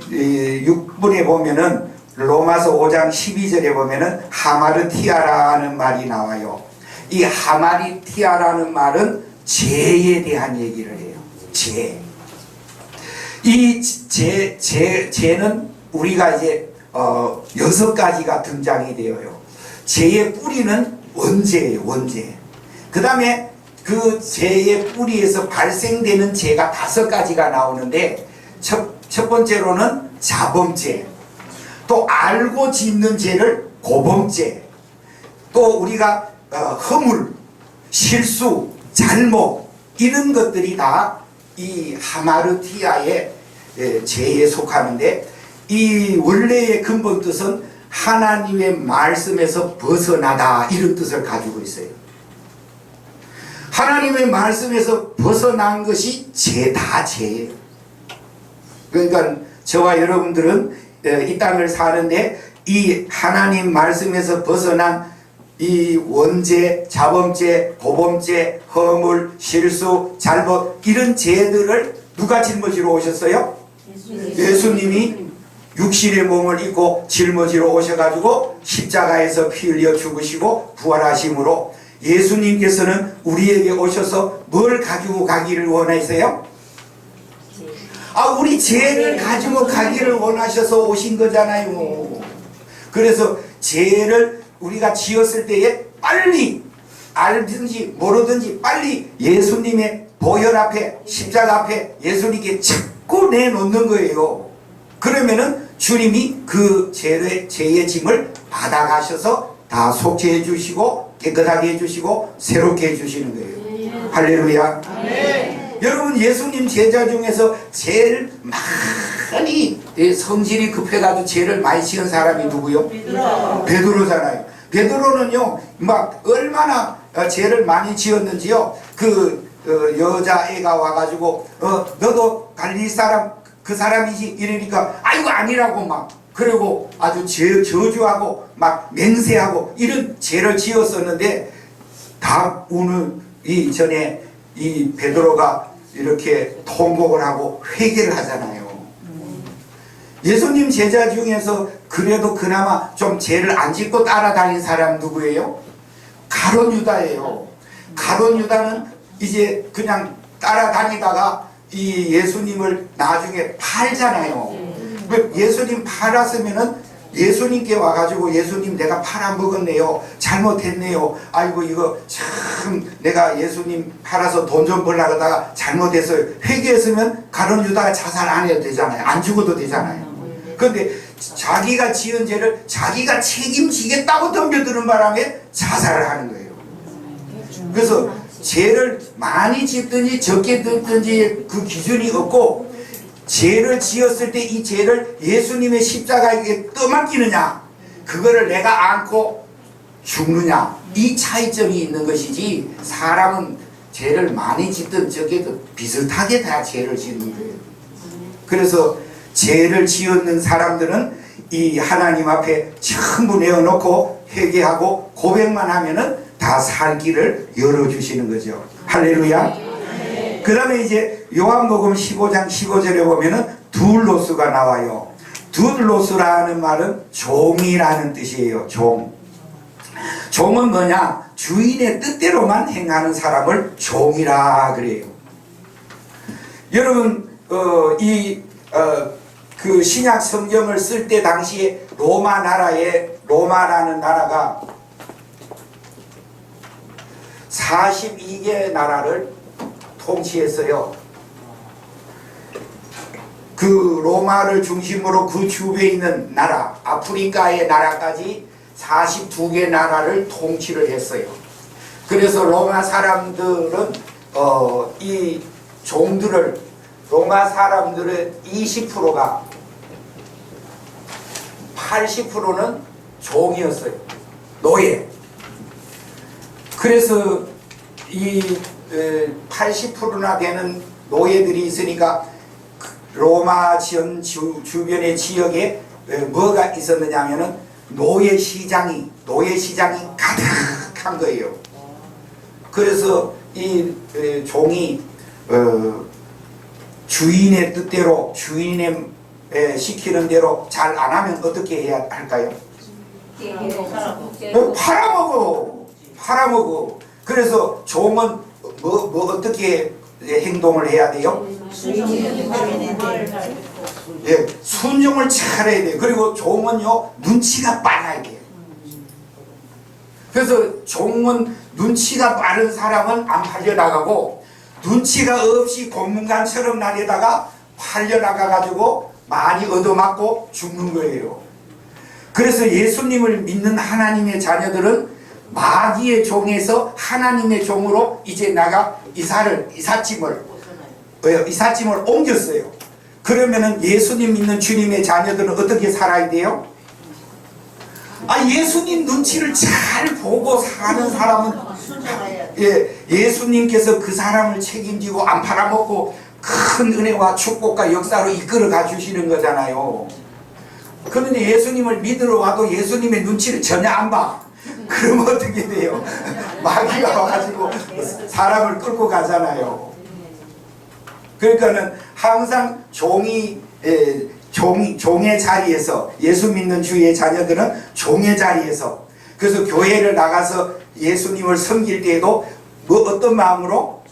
6분에 보면은 로마서 5장 12절에 보면은 하마르티아라는 말이 나와요. 이 하마르티아라는 말은 죄에 대한 얘기를 해요. 죄. 이 죄는 우리가 이제 6가지가 등장이 되어요. 죄의 뿌리는 원죄예요. 원죄. 그 다음에 그 죄의 뿌리에서 발생되는 죄가 5가지가 나오는데, 첫 번째로는 자범죄, 또 알고 짓는 죄를 고범죄, 또 우리가 허물, 실수, 잘못 이런 것들이 다 이 하마르티아의 죄에 속하는데, 이 원래의 근본 뜻은 하나님의 말씀에서 벗어나다 이런 뜻을 가지고 있어요. 하나님의 말씀에서 벗어난 것이 다 죄예요. 그러니까 저와 여러분들은 이 땅을 사는데 이 하나님 말씀에서 벗어난 이 원죄, 자범죄, 고범죄, 허물, 실수, 잘못 이런 죄들을 누가 짊어지러 오셨어요? 예수님이 육신의 몸을 입고 짊어지러 오셔가지고 십자가에서 피 흘려 죽으시고 부활하심으로 예수님께서는 우리에게 오셔서 뭘 가지고 가기를 원하세요? 우리 죄를 가지고 가기를 원하셔서 오신 거잖아요. 그래서 죄를 우리가 지었을 때에 빨리 알든지 모르든지 빨리 예수님의 보혈 앞에, 십자가 앞에 예수님께 자꾸 내놓는 거예요. 그러면은 주님이 그 죄의 짐을 받아가셔서 다 속죄해 주시고 깨끗하게 해주시고 새롭게 해주시는 거예요. 할렐루야. 여러분, 예수님 제자 중에서 제일 많이 성질이 급해가지고 죄를 많이 지은 사람이 누구요? 베드로잖아요. 베드로는요 막 얼마나 죄를 많이 지었는지요. 그 여자애가 와가지고 너도 갈릴리 사람 그 사람이지 이러니까 아이고 아니라고 막 그리고 아주 저주하고 막 맹세하고 이런 죄를 지었었는데, 다 오늘 이전에 이 베드로가 이렇게 통곡을 하고 회개를 하잖아요. 예수님 제자 중에서 그래도 그나마 좀 죄를 안 짓고 따라다닌 사람 누구예요? 가룟 유다예요. 가룟 유다는 이제 그냥 따라다니다가 이 예수님을 나중에 팔잖아요. 예수님 팔았으면은 예수님께 와가지고 예수님 내가 팔아먹었네요. 잘못했네요. 아이고 이거 참 내가 예수님 팔아서 돈 좀 벌려고 하다가 잘못했어요. 회개했으면 가룟 유다가 자살 안 해도 되잖아요. 안 죽어도 되잖아요. 그런데 자기가 지은 죄를 자기가 책임지겠다고 덤벼드는 바람에 자살을 하는 거예요. 그래서 죄를 많이 짓든지 적게 짓든지 그 기준이 없고 죄를 지었을 때 이 죄를 예수님의 십자가에게 떠맡기느냐 그거를 내가 안고 죽느냐 이 차이점이 있는 것이지 사람은 죄를 많이 짓든 적게 짓든 비슷하게 다 죄를 짓는 거예요. 그래서 죄를 지었는 사람들은 이 하나님 앞에 전부 내어놓고 회개하고 고백만 하면은 다 살 길을 열어주시는 거죠. 할렐루야. 그 다음에 이제 요한복음 15장 15절에 보면은 둘로스가 나와요. 둘로스라는 말은 종이라는 뜻이에요. 종. 종은 뭐냐? 주인의 뜻대로만 행하는 사람을 종이라 그래요. 여러분 그 신약 성경을 쓸 때 당시에 로마 나라에 로마라는 나라가 42개 나라를 통치했어요. 그 로마를 중심으로 그 주변에 있는 나라, 아프리카의 나라까지 42개 나라를 통치를 했어요. 그래서 로마 사람들은 이 종들을 로마 사람들의 20%가 80%는 종이었어요. 노예. 그래서 이 80%나 되는 노예들이 있으니까 로마 주변의 지역에 뭐가 있었느냐 하면은 노예 시장이 가득한 거예요. 그래서 이 종이 주인의 뜻대로 주인의 시키는 대로 잘 안 하면 어떻게 해야 할까요? 팔아먹어. 그래서 종은 뭐 어떻게 행동을 해야 돼요? 예, 순종을 잘해야 돼요. 그리고 종은요 눈치가 빨라야 돼요. 그래서 종은 눈치가 빠른 사람은 안 팔려나가고 눈치가 없이 고문관처럼 나려다가 팔려나가가지고 많이 얻어맞고 죽는 거예요. 그래서 예수님을 믿는 하나님의 자녀들은 마귀의 종에서 하나님의 종으로 이제 이삿짐을 옮겼어요. 그러면은 예수님 믿는 주님의 자녀들은 어떻게 살아야 돼요? 예수님 눈치를 잘 보고 사는 사람은 예수님께서 그 사람을 책임지고 안 팔아먹고 큰 은혜와 축복과 역사로 이끌어 가주시는 거잖아요. 그런데 예수님을 믿으러 와도 예수님의 눈치를 전혀 안 봐. 그러면 어떻게 돼요? 마귀가 와가지고 사람을 끌고 가잖아요. 그러니까는 항상 종의 자리에서 예수 믿는 주의 자녀들은 종의 자리에서 그래서 교회를 나가서 예수님을 섬길 때에도 어떤 마음으로?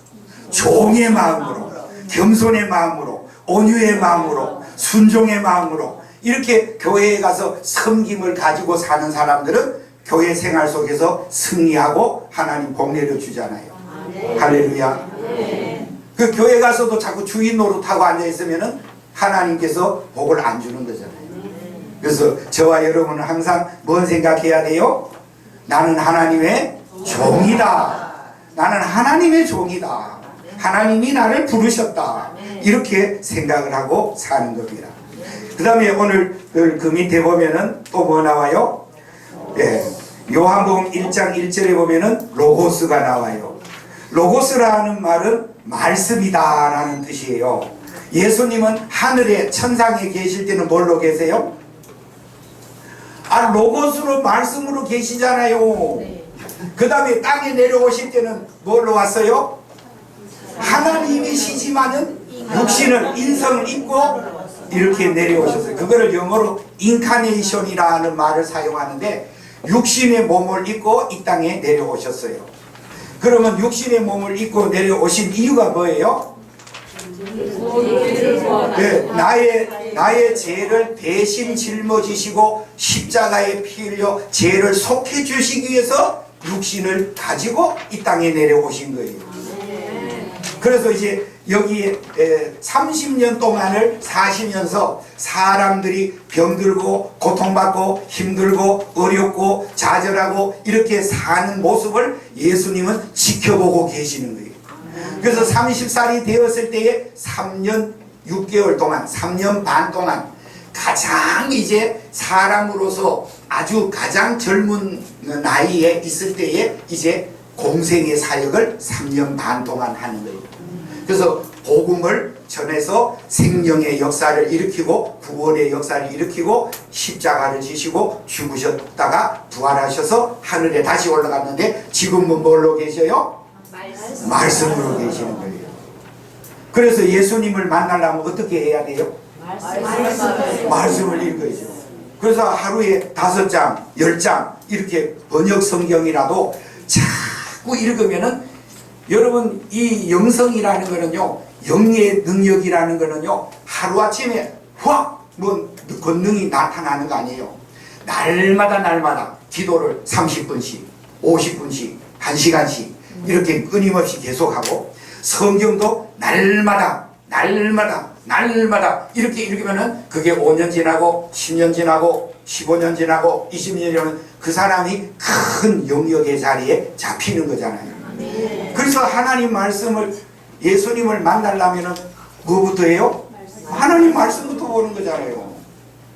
종의 마음으로, 겸손의 마음으로, 온유의 마음으로, 순종의 마음으로 이렇게 교회에 가서 섬김을 가지고 사는 사람들은 교회 생활 속에서 승리하고 하나님 복 내려주잖아요. 할렐루야. 그 교회 가서도 자꾸 주인 노릇하고 앉아있으면 하나님께서 복을 안 주는 거잖아요. 그래서 저와 여러분은 항상 뭔 생각해야 돼요? 나는 하나님의 종이다. 나는 하나님의 종이다. 하나님이 나를 부르셨다. 이렇게 생각을 하고 사는 겁니다. 그 다음에 오늘 그 밑에 보면은 또 뭐 나와요? 요한복음 1장 1절에 보면은 로고스가 나와요. 로고스라는 말은 말씀이다 라는 뜻이에요. 예수님은 하늘에 천상에 계실 때는 뭘로 계세요? 로고스로 말씀으로 계시잖아요. 그 다음에 땅에 내려오실 때는 뭘로 왔어요? 하나님이시지만은 육신을 인성을 입고 이렇게 내려오셨어요. 그거를 영어로 인카네이션이라는 말을 사용하는데 육신의 몸을 입고 이 땅에 내려오셨어요. 그러면 육신의 몸을 입고 내려오신 이유가 뭐예요? 네, 나의 죄를 대신 짊어지시고 십자가에 피 흘려 죄를 속해 주시기 위해서 육신을 가지고 이 땅에 내려오신 거예요. 그래서 이제 여기에 30년 동안을 사시면서 사람들이 병들고 고통받고 힘들고 어렵고 좌절하고 이렇게 사는 모습을 예수님은 지켜보고 계시는 거예요. 그래서 30살이 되었을 때에 3년 6개월 동안 3년 반 동안 가장 이제 사람으로서 아주 가장 젊은 나이에 있을 때에 이제 공생의 사역을 3년 반 동안 하는 거예요. 그래서 복음을 전해서 생명의 역사를 일으키고 구원의 역사를 일으키고 십자가를 지시고 죽으셨다가 부활하셔서 하늘에 다시 올라갔는데 지금은 뭘로 계셔요? 말씀으로 계시는 거예요. 그래서 예수님을 만나려면 어떻게 해야 돼요? 말씀을 읽어야죠. 그래서 하루에 5장, 10장 이렇게 번역 성경이라도 자꾸 읽으면은 여러분 이 영성이라는 거는요, 영의 능력이라는 거는요, 하루아침에 확 뭐 권능이 나타나는 거 아니에요. 날마다 기도를 30분씩 50분씩 1시간씩 이렇게 끊임없이 계속하고 성경도 날마다 이렇게 읽으면은 그게 5년 지나고 10년 지나고 15년 지나고 20년 지나면 그 사람이 큰 영역의 자리에 잡히는 거잖아요. 그래서 하나님 말씀을 예수님을 만나려면은 뭐부터 해요? 하나님 말씀부터 보는 거잖아요.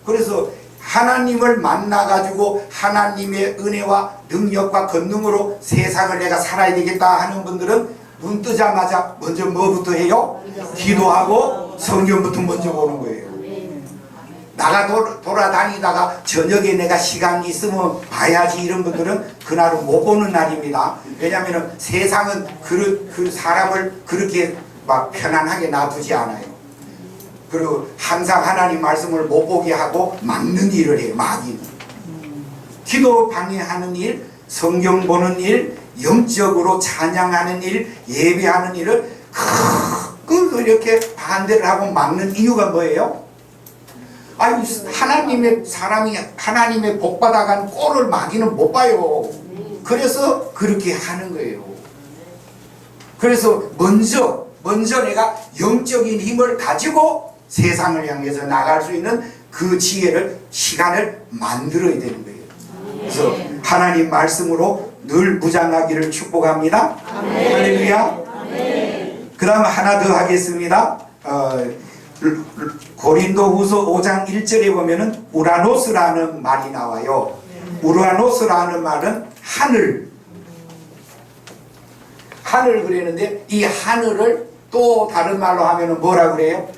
그래서 하나님을 만나가지고 하나님의 은혜와 능력과 권능으로 세상을 내가 살아야 되겠다 하는 분들은 눈 뜨자마자 먼저 뭐부터 해요? 기도하고 성경부터 먼저 보는 거예요. 나가 돌아다니다가 저녁에 내가 시간이 있으면 봐야지 이런 분들은 그날은 못 보는 날입니다. 왜냐하면 세상은 그 사람을 그렇게 막 편안하게 놔두지 않아요. 그리고 항상 하나님 말씀을 못 보게 하고 막는 일을 해요. 막인. 기도 방해하는 일, 성경 보는 일, 영적으로 찬양하는 일, 예배하는 일을 이렇게 반대를 하고 막는 이유가 뭐예요? 아유, 하나님의 사람이 하나님의 복 받아간 꼴을 마귀는 못 봐요. 그래서 그렇게 하는 거예요. 그래서 먼저 내가 영적인 힘을 가지고 세상을 향해서 나갈 수 있는 그 지혜를, 시간을 만들어야 되는 거예요. 그래서 하나님 말씀으로 늘 무장하기를 축복합니다. 할렐루야. 그 다음 하나 더 하겠습니다. 고린도후서 5장 1절에 보면은 우라노스라는 말이 나와요. 우라노스라는 말은 하늘 그랬는데 이 하늘을 또 다른 말로 하면은 뭐라 그래요?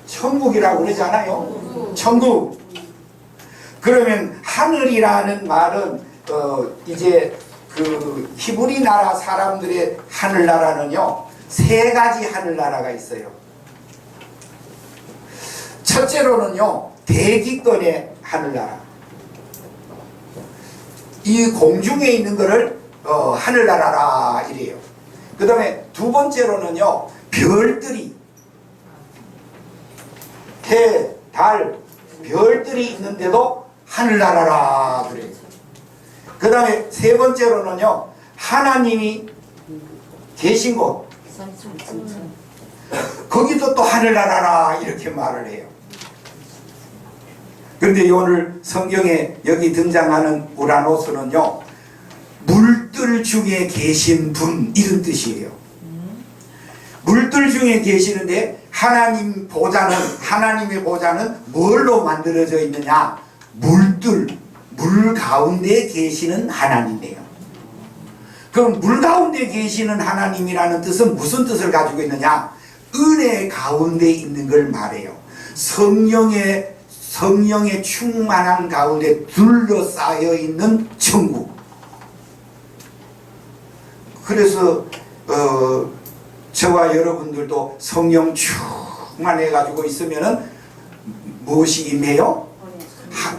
천국이라고 그러잖아요. 천국. 그러면 하늘이라는 말은 이제 그 히브리 나라 사람들의 하늘나라는요 3가지 하늘나라가 있어요. 첫째로는요 대기권의 하늘나라, 이 공중에 있는 거를 하늘나라라 이래요. 그 다음에 두 번째로는요 별들이, 해, 달, 별들이 있는데도 하늘나라라 그래요. 그 다음에 세 번째로는요 하나님이 계신 곳, 거기도 또 하늘나라라 이렇게 말을 해요. 그런데 오늘 성경에 여기 등장하는 우라노스는요 물들 중에 계신 분 이런 뜻이에요. 물들 중에 계시는데 하나님의 보좌는 뭘로 만들어져 있느냐? 물 가운데 계시는 하나님이에요. 그럼 물 가운데 계시는 하나님이라는 뜻은 무슨 뜻을 가지고 있느냐? 은혜 가운데 있는 걸 말해요. 성령의 충만한 가운데 둘러싸여 있는 천국. 그래서 저와 여러분들도 성령 충만해 가지고 있으면은 무엇이 임해요?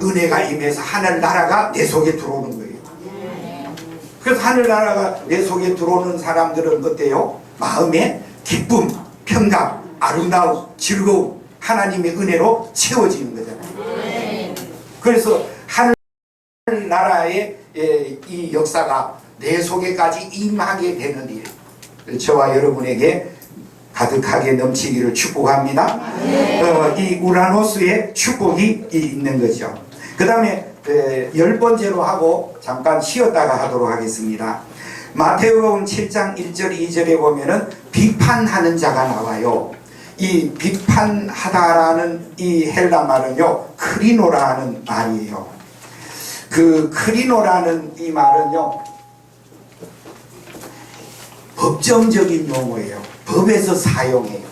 은혜가 임해서 하늘나라가 내 속에 들어오는 거예요. 그래서 하늘나라가 내 속에 들어오는 사람들은 어때요? 마음에 기쁨, 평강, 아름다움, 즐거움, 하나님의 은혜로 채워지는 거잖아요. 그래서 하늘나라의 이 역사가 내 속에까지 임하게 되는 일, 저와 여러분에게 가득하게 넘치기를 축복합니다. 이 우라노스의 축복이 있는 거죠. 그 다음에 10번째로 하고 잠깐 쉬었다가 하도록 하겠습니다. 마태복음 7장 1절 2절에 보면은 비판하는 자가 나와요. 이 비판하다라는 이 헬라 말은요, 크리노라는 말이에요. 그 크리노라는 이 말은요, 법정적인 용어예요. 법에서 사용해요.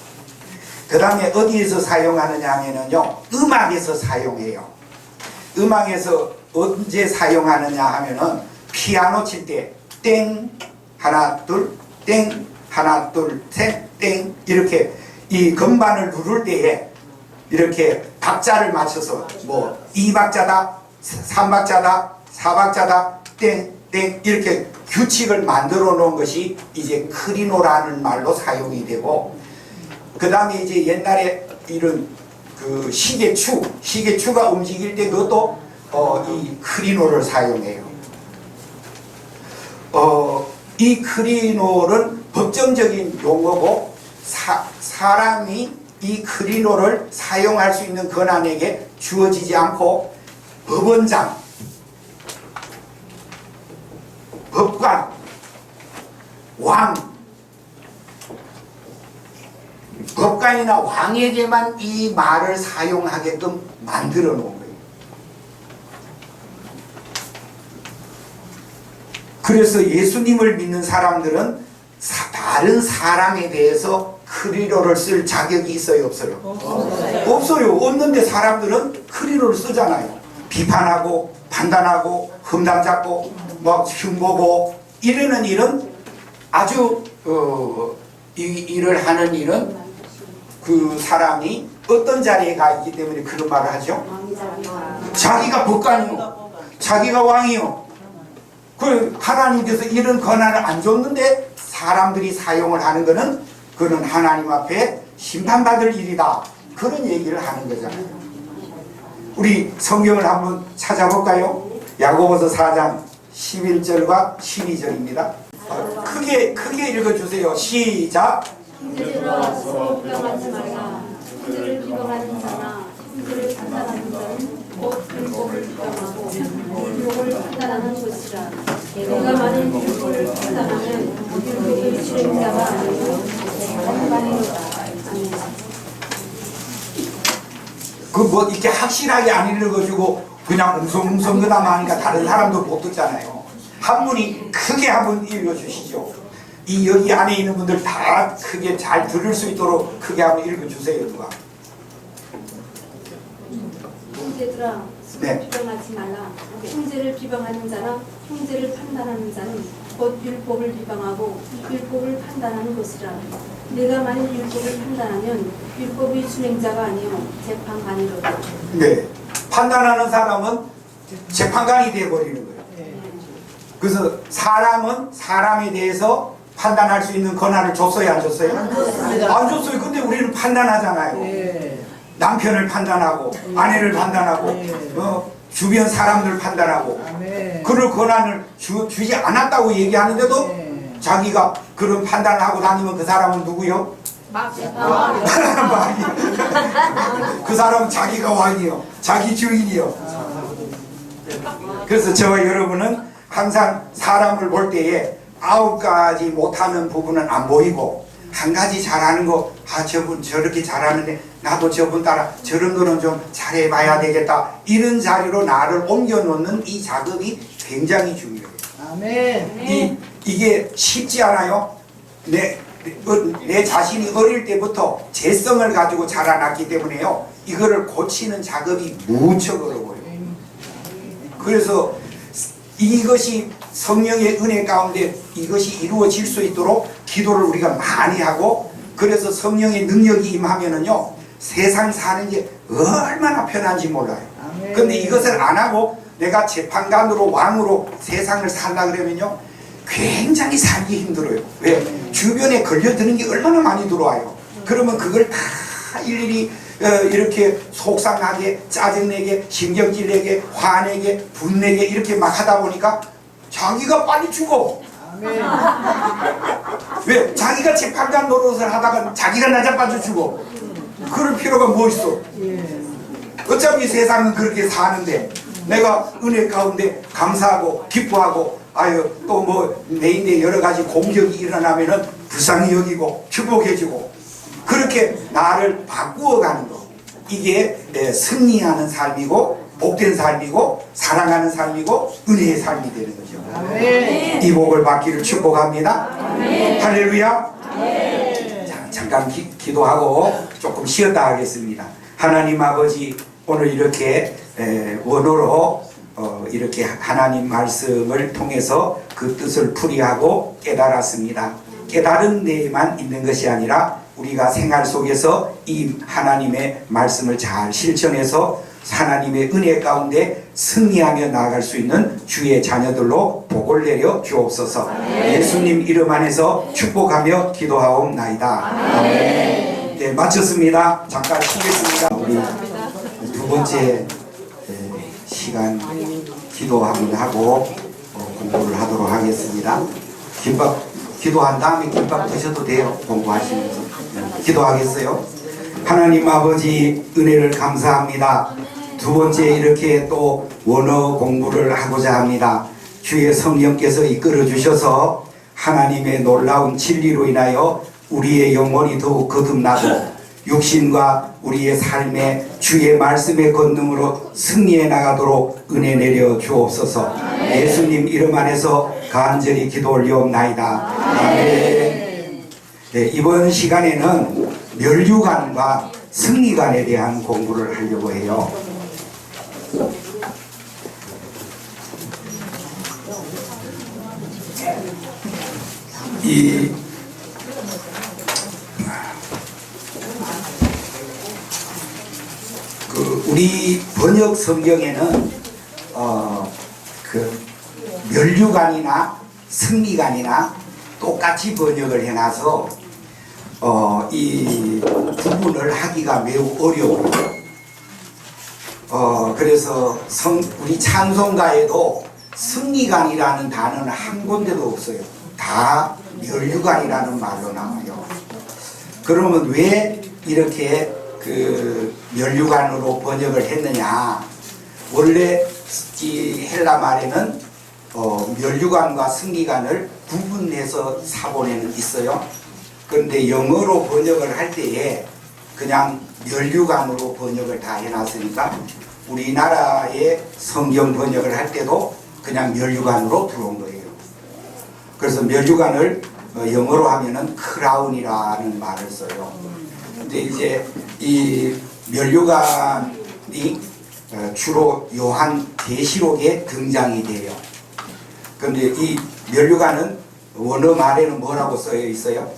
그 다음에 어디에서 사용하느냐 하면은요, 음악에서 사용해요. 음악에서 언제 사용하느냐 하면은 피아노 칠 때 땡 하나 둘 땡 하나 둘 셋 땡 이렇게 이 건반을 누를 때에 이렇게 박자를 맞춰서 뭐 2박자다 3박자다 4박자다 땡 땡 이렇게 규칙을 만들어 놓은 것이 이제 크리노라는 말로 사용이 되고, 그 다음에 이제 옛날에 이런 그 시계추가 움직일 때 그것도 이 크리노를 사용해요. 이 크리노는 법정적인 용어고 사람이 이 크리노를 사용할 수 있는 권한에게 주어지지 않고 법원장, 법관, 왕, 법관이나 왕에게만 이 말을 사용하게끔 만들어 놓은 거예요. 그래서 예수님을 믿는 사람들은 다른 사람에 대해서 크리노를 쓸 자격이 있어요, 없어요? 없어요. 없는데 사람들은 크리노를 쓰잖아요. 비판하고 판단하고 흠담 잡고 막 흉보고 이러는 일은 아주 이 일을 하는 일은 그 사람이 어떤 자리에 가 있기 때문에 그런 말을 하죠. 자기가 법관이요, 자기가 왕이요. 그 하나님께서 이런 권한을 안 줬는데 사람들이 사용을 하는 것은 그는 하나님 앞에 심판받을 일이다, 그런 얘기를 하는 거잖아요. 우리 성경을 한번 찾아볼까요? 야고보서 4장 11절과 12절입니다. 크게 읽어주세요. 시작. 형제들아 서로 비방하지 말라. 형제를 비방하는 자나 형제를 판단하는 자는 곧 율법을 비방하고 율법을 판단하는 것이라. 내가 많은 율법을 판단하면 율법의 실행자가 아니고 재판관이로다. 그 뭐 이렇게 확실하게 안 읽어가지고 그냥 웅성웅성 그나마 하니까 다른 사람도 못 듣잖아요. 한 분이 크게 한번 읽어주시죠. 이 여기 안에 있는 분들 다 크게 잘 들을 수 있도록 크게 한번 읽어주세요. 누가? 형제들아 서로 비방하지 말라. 형제를 비방하는 자나 형제를 판단하는 자는 곧 율법을 비방하고 율법을 판단하는 것이라. 내가 만일 율법을 판단하면 율법의 준행자가 아니요 재판관이로다. 네, 판단하는 사람은 재판관이 되어버리는 거예요. 그래서 사람은 사람에 대해서 판단할 수 있는 권한을 줬어요, 안 줬어요? 안 줬어요. 근데 우리는 판단하잖아요. 남편을 판단하고 아내를 판단하고 주변 사람들 판단하고 그럴 권한을 주지 않았다고 얘기하는데도 자기가 그런 판단을 하고 다니면 그 사람은 누구요? 그 사람은 자기가 왕이요, 자기 주인이요. 그래서 저와 여러분은 항상 사람을 볼 때에 9가지 못하는 부분은 안 보이고 한 가지 잘하는 거, 아 저분 저렇게 잘하는데 나도 저분 따라 저런 거는 좀 잘해봐야 되겠다, 이런 자리로 나를 옮겨놓는 이 작업이 굉장히 중요해요. 아멘. 이게 쉽지 않아요. 내 자신이 어릴 때부터 재성을 가지고 자라났기 때문에요, 이거를 고치는 작업이 무척 어려워요. 그래서 이것이 성령의 은혜 가운데 이것이 이루어질 수 있도록 기도를 우리가 많이 하고, 그래서 성령의 능력이 임하면은요 세상 사는 게 얼마나 편한지 몰라요. 아멘. 근데 이것을 안 하고 내가 재판관으로 왕으로 세상을 살라 그러면요 굉장히 살기 힘들어요. 왜? 주변에 걸려드는 게 얼마나 많이 들어와요. 그러면 그걸 다 일일이 이렇게 속상하게 짜증내게 신경질내게 화내게 분내게 이렇게 막 하다 보니까 자기가 빨리 죽어. 아멘. 왜? 자기가 재판관 노릇을 하다가 자기가 나자빠져 죽어. 그럴 필요가 뭐 있어? 예. 어차피 세상은 그렇게 사는데 내가 은혜 가운데 감사하고 기뻐하고 아유 또 뭐 내인데 여러 가지 공격이 일어나면은 불쌍히 여기고 축복해주고 그렇게 나를 바꾸어가는 거 이게 승리하는 삶이고 복된 삶이고 사랑하는 삶이고 은혜의 삶이 되는 거죠. 아멘. 이 복을 받기를 축복합니다. 할렐루야. 자, 잠깐 기도하고 조금 쉬었다 하겠습니다. 하나님 아버지 오늘 이렇게 원어로 이렇게 하나님 말씀을 통해서 그 뜻을 풀이하고 깨달았습니다. 깨달은 데에만 있는 것이 아니라 우리가 생활 속에서 이 하나님의 말씀을 잘 실천해서 하나님의 은혜 가운데 승리하며 나아갈 수 있는 주의 자녀들로 복을 내려 주옵소서. 예수님 이름 안에서 축복하며 기도하옵나이다. 아멘. 네, 마쳤습니다. 잠깐 쉬겠습니다. 우리 두 번째 시간 기도 한번 하고 공부를 하도록 하겠습니다. 김밥 기도한 다음에 김밥 드셔도 돼요. 공부하시면서 기도하겠어요. 하나님 아버지 은혜를 감사합니다. 두 번째 이렇게 또 원어 공부를 하고자 합니다. 주의 성령께서 이끌어 주셔서 하나님의 놀라운 진리로 인하여 우리의 영혼이 더욱 거듭나고 육신과 우리의 삶에 주의 말씀의 권능으로 승리해 나가도록 은혜 내려 주옵소서. 예수님 이름 안에서 간절히 기도 올리옵나이다. 아멘. 네, 이번 시간에는 멸류관과 승리관에 대한 공부를 하려고 해요. 우리 번역 성경에는 그 멸류관이나 승리관이나 똑같이 번역을 해놔서 이 구분을 하기가 매우 어려워요. 그래서 우리 찬송가에도 승리관이라는 단어는 한 군데도 없어요. 다 멸류관이라는 말로 나와요. 그러면 왜 이렇게 그 멸류관으로 번역을 했느냐? 원래 이 헬라 말에는 멸류관과 승리관을 구분해서 사본에는 있어요. 그런데 영어로 번역을 할 때에 그냥 멸류관으로 번역을 다 해놨으니까 우리나라의 성경 번역을 할 때도 그냥 멸류관으로 들어온 거예요. 그래서 멸류관을 영어로 하면은 크라운이라는 말을 써요. 근데 이제 이 멸류관이 주로 요한 계시록에 등장이 돼요. 그런데 이 멸류관은 원어 말에는 뭐라고 써여 있어요?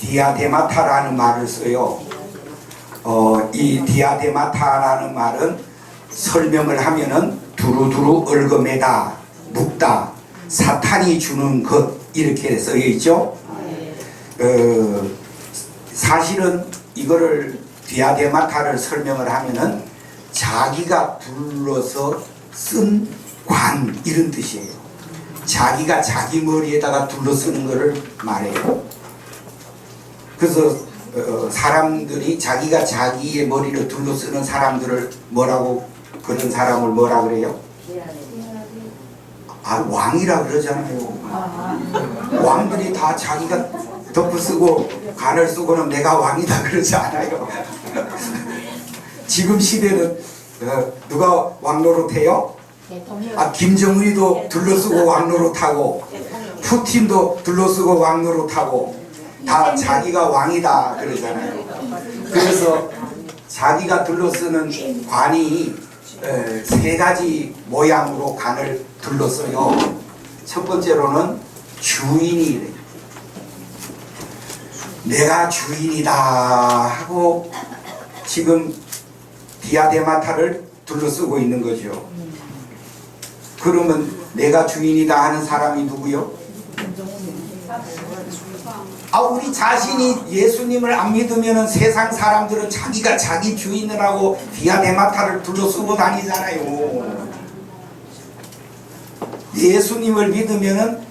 디아데마타라는 말을 써요. 이 디아데마타라는 말은 설명을 하면은 두루두루 얽어매다, 묶다, 사탄이 주는 것 이렇게 써여 있죠. 사실은 이거를 디아데마타를 설명을 하면은 자기가 둘러서 쓴 관 이런 뜻이에요. 자기가 자기 머리에다가 둘러쓰는 것을 말해요. 그래서 사람들이 자기가 자기의 머리를 둘러쓰는 사람들을 뭐라고 그런 사람을 뭐라 그래요? 왕이라 그러잖아요. 왕들이 다 자기가 덮을 쓰고 관을 쓰고는 내가 왕이다 그러지 않아요. 지금 시대는 누가 왕 노릇해요? 김정은이도 둘러쓰고 왕 노릇하고 푸틴도 둘러쓰고 왕 노릇하고 다 자기가 왕이다 그러잖아요. 그래서 자기가 둘러쓰는 관이 세 가지 모양으로 관을 둘러써요. 첫 번째로는 주인이 내가 주인이다 하고 지금 디아데마타를 둘러쓰고 있는 거죠. 그러면 내가 주인이다 하는 사람이 누구요? 우리 자신이 예수님을 안 믿으면 세상 사람들은 자기가 자기 주인이라고 디아데마타를 둘러쓰고 다니잖아요. 예수님을 믿으면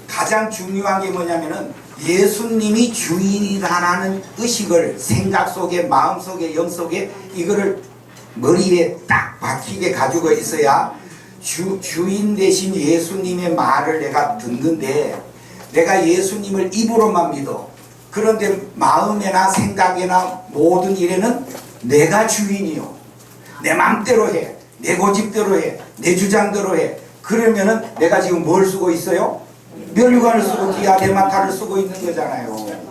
가장 중요한 게 뭐냐면은 예수님이 주인이라는 의식을 생각 속에, 마음 속에, 영 속에 이거를 머리에 딱 박히게 가지고 있어야 주인 대신 예수님의 말을 내가 듣는데, 내가 예수님을 입으로만 믿어. 그런데 마음에나 생각에나 모든 일에는 내가 주인이요. 내 맘대로 해. 내 고집대로 해. 내 주장대로 해. 그러면은 내가 지금 뭘 쓰고 있어요? 멸류관을 쓰고 디아데마타를 쓰고 있는 거잖아요.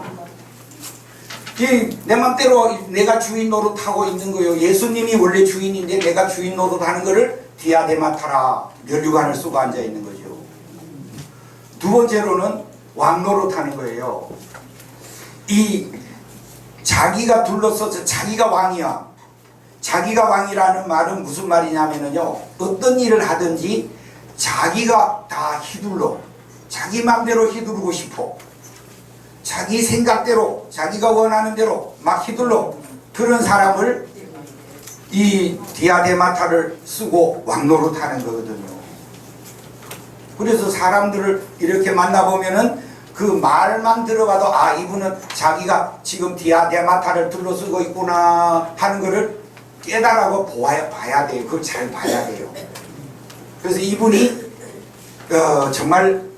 내 맘대로 내가 주인 노릇하고 있는 거예요. 예수님이 원래 주인인데 내가 주인 노릇하는 거를 디아데마타라, 멸류관을 쓰고 앉아 있는 거죠. 두 번째로는 왕 노릇하는 거예요. 이 자기가 둘러서서 자기가 왕이야. 자기가 왕이라는 말은 무슨 말이냐면요, 어떤 일을 하든지 자기가 다 휘둘러. 자기 맘대로 휘두르고 싶어. 자기 생각대로, 자기가 원하는 대로 막 휘둘러. 그런 사람을 이 디아데마타를 쓰고 왕노릇하는 거거든요. 그래서 사람들을 이렇게 만나보면은 그 말만 들어봐도 이분은 자기가 지금 디아데마타를 둘러쓰고 있구나 하는 거를 깨달아고 봐야 돼요. 그걸 잘 봐야 돼요. 그래서 이분이 정말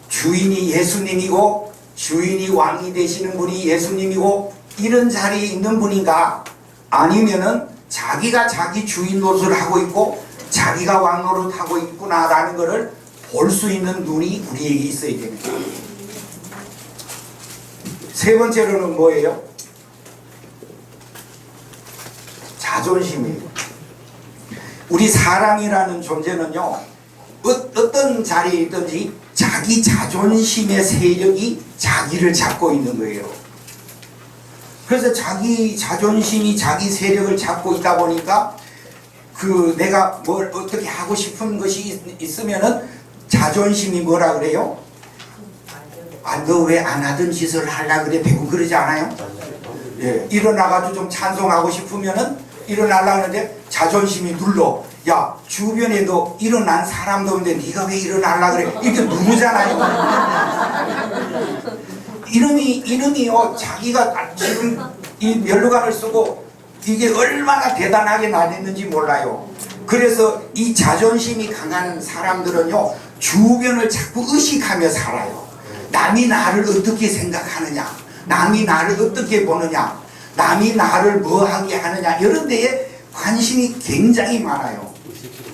주인이 예수님이고 주인이 왕이 되시는 분이 예수님이고 이런 자리에 있는 분인가, 아니면은 자기가 자기 주인 노릇을 하고 있고 자기가 왕 노릇하고 있구나라는 것을 볼 수 있는 눈이 우리에게 있어야 됩니다. 세 번째로는 뭐예요? 자존심이에요. 우리 사람이라는 존재는요, 어떤 자리에 있든지 자기 자존심의 세력이 자기를 잡고 있는 거예요. 그래서 자기 자존심이 자기 세력을 잡고 있다 보니까 내가 뭘 어떻게 하고 싶은 것이 있으면은 자존심이 뭐라 그래요? 너 왜 안 하던 짓을 하려고 그래? 대부분 그러지 않아요? 예, 일어나가지고 좀 찬송하고 싶으면은 일어나려고 하는데 자존심이 눌러. 야, 주변에도 일어난 사람도 없는데 네가 왜 일어나려고 그래? 이렇게 누르잖아요. 이놈이요, 자기가 지금 이 멸류관을 쓰고 이게 얼마나 대단하게 나댔는지 몰라요. 그래서 이 자존심이 강한 사람들은요, 주변을 자꾸 의식하며 살아요. 남이 나를 어떻게 생각하느냐, 남이 나를 어떻게 보느냐, 남이 나를 뭐 하게 하느냐, 이런 데에 관심이 굉장히 많아요.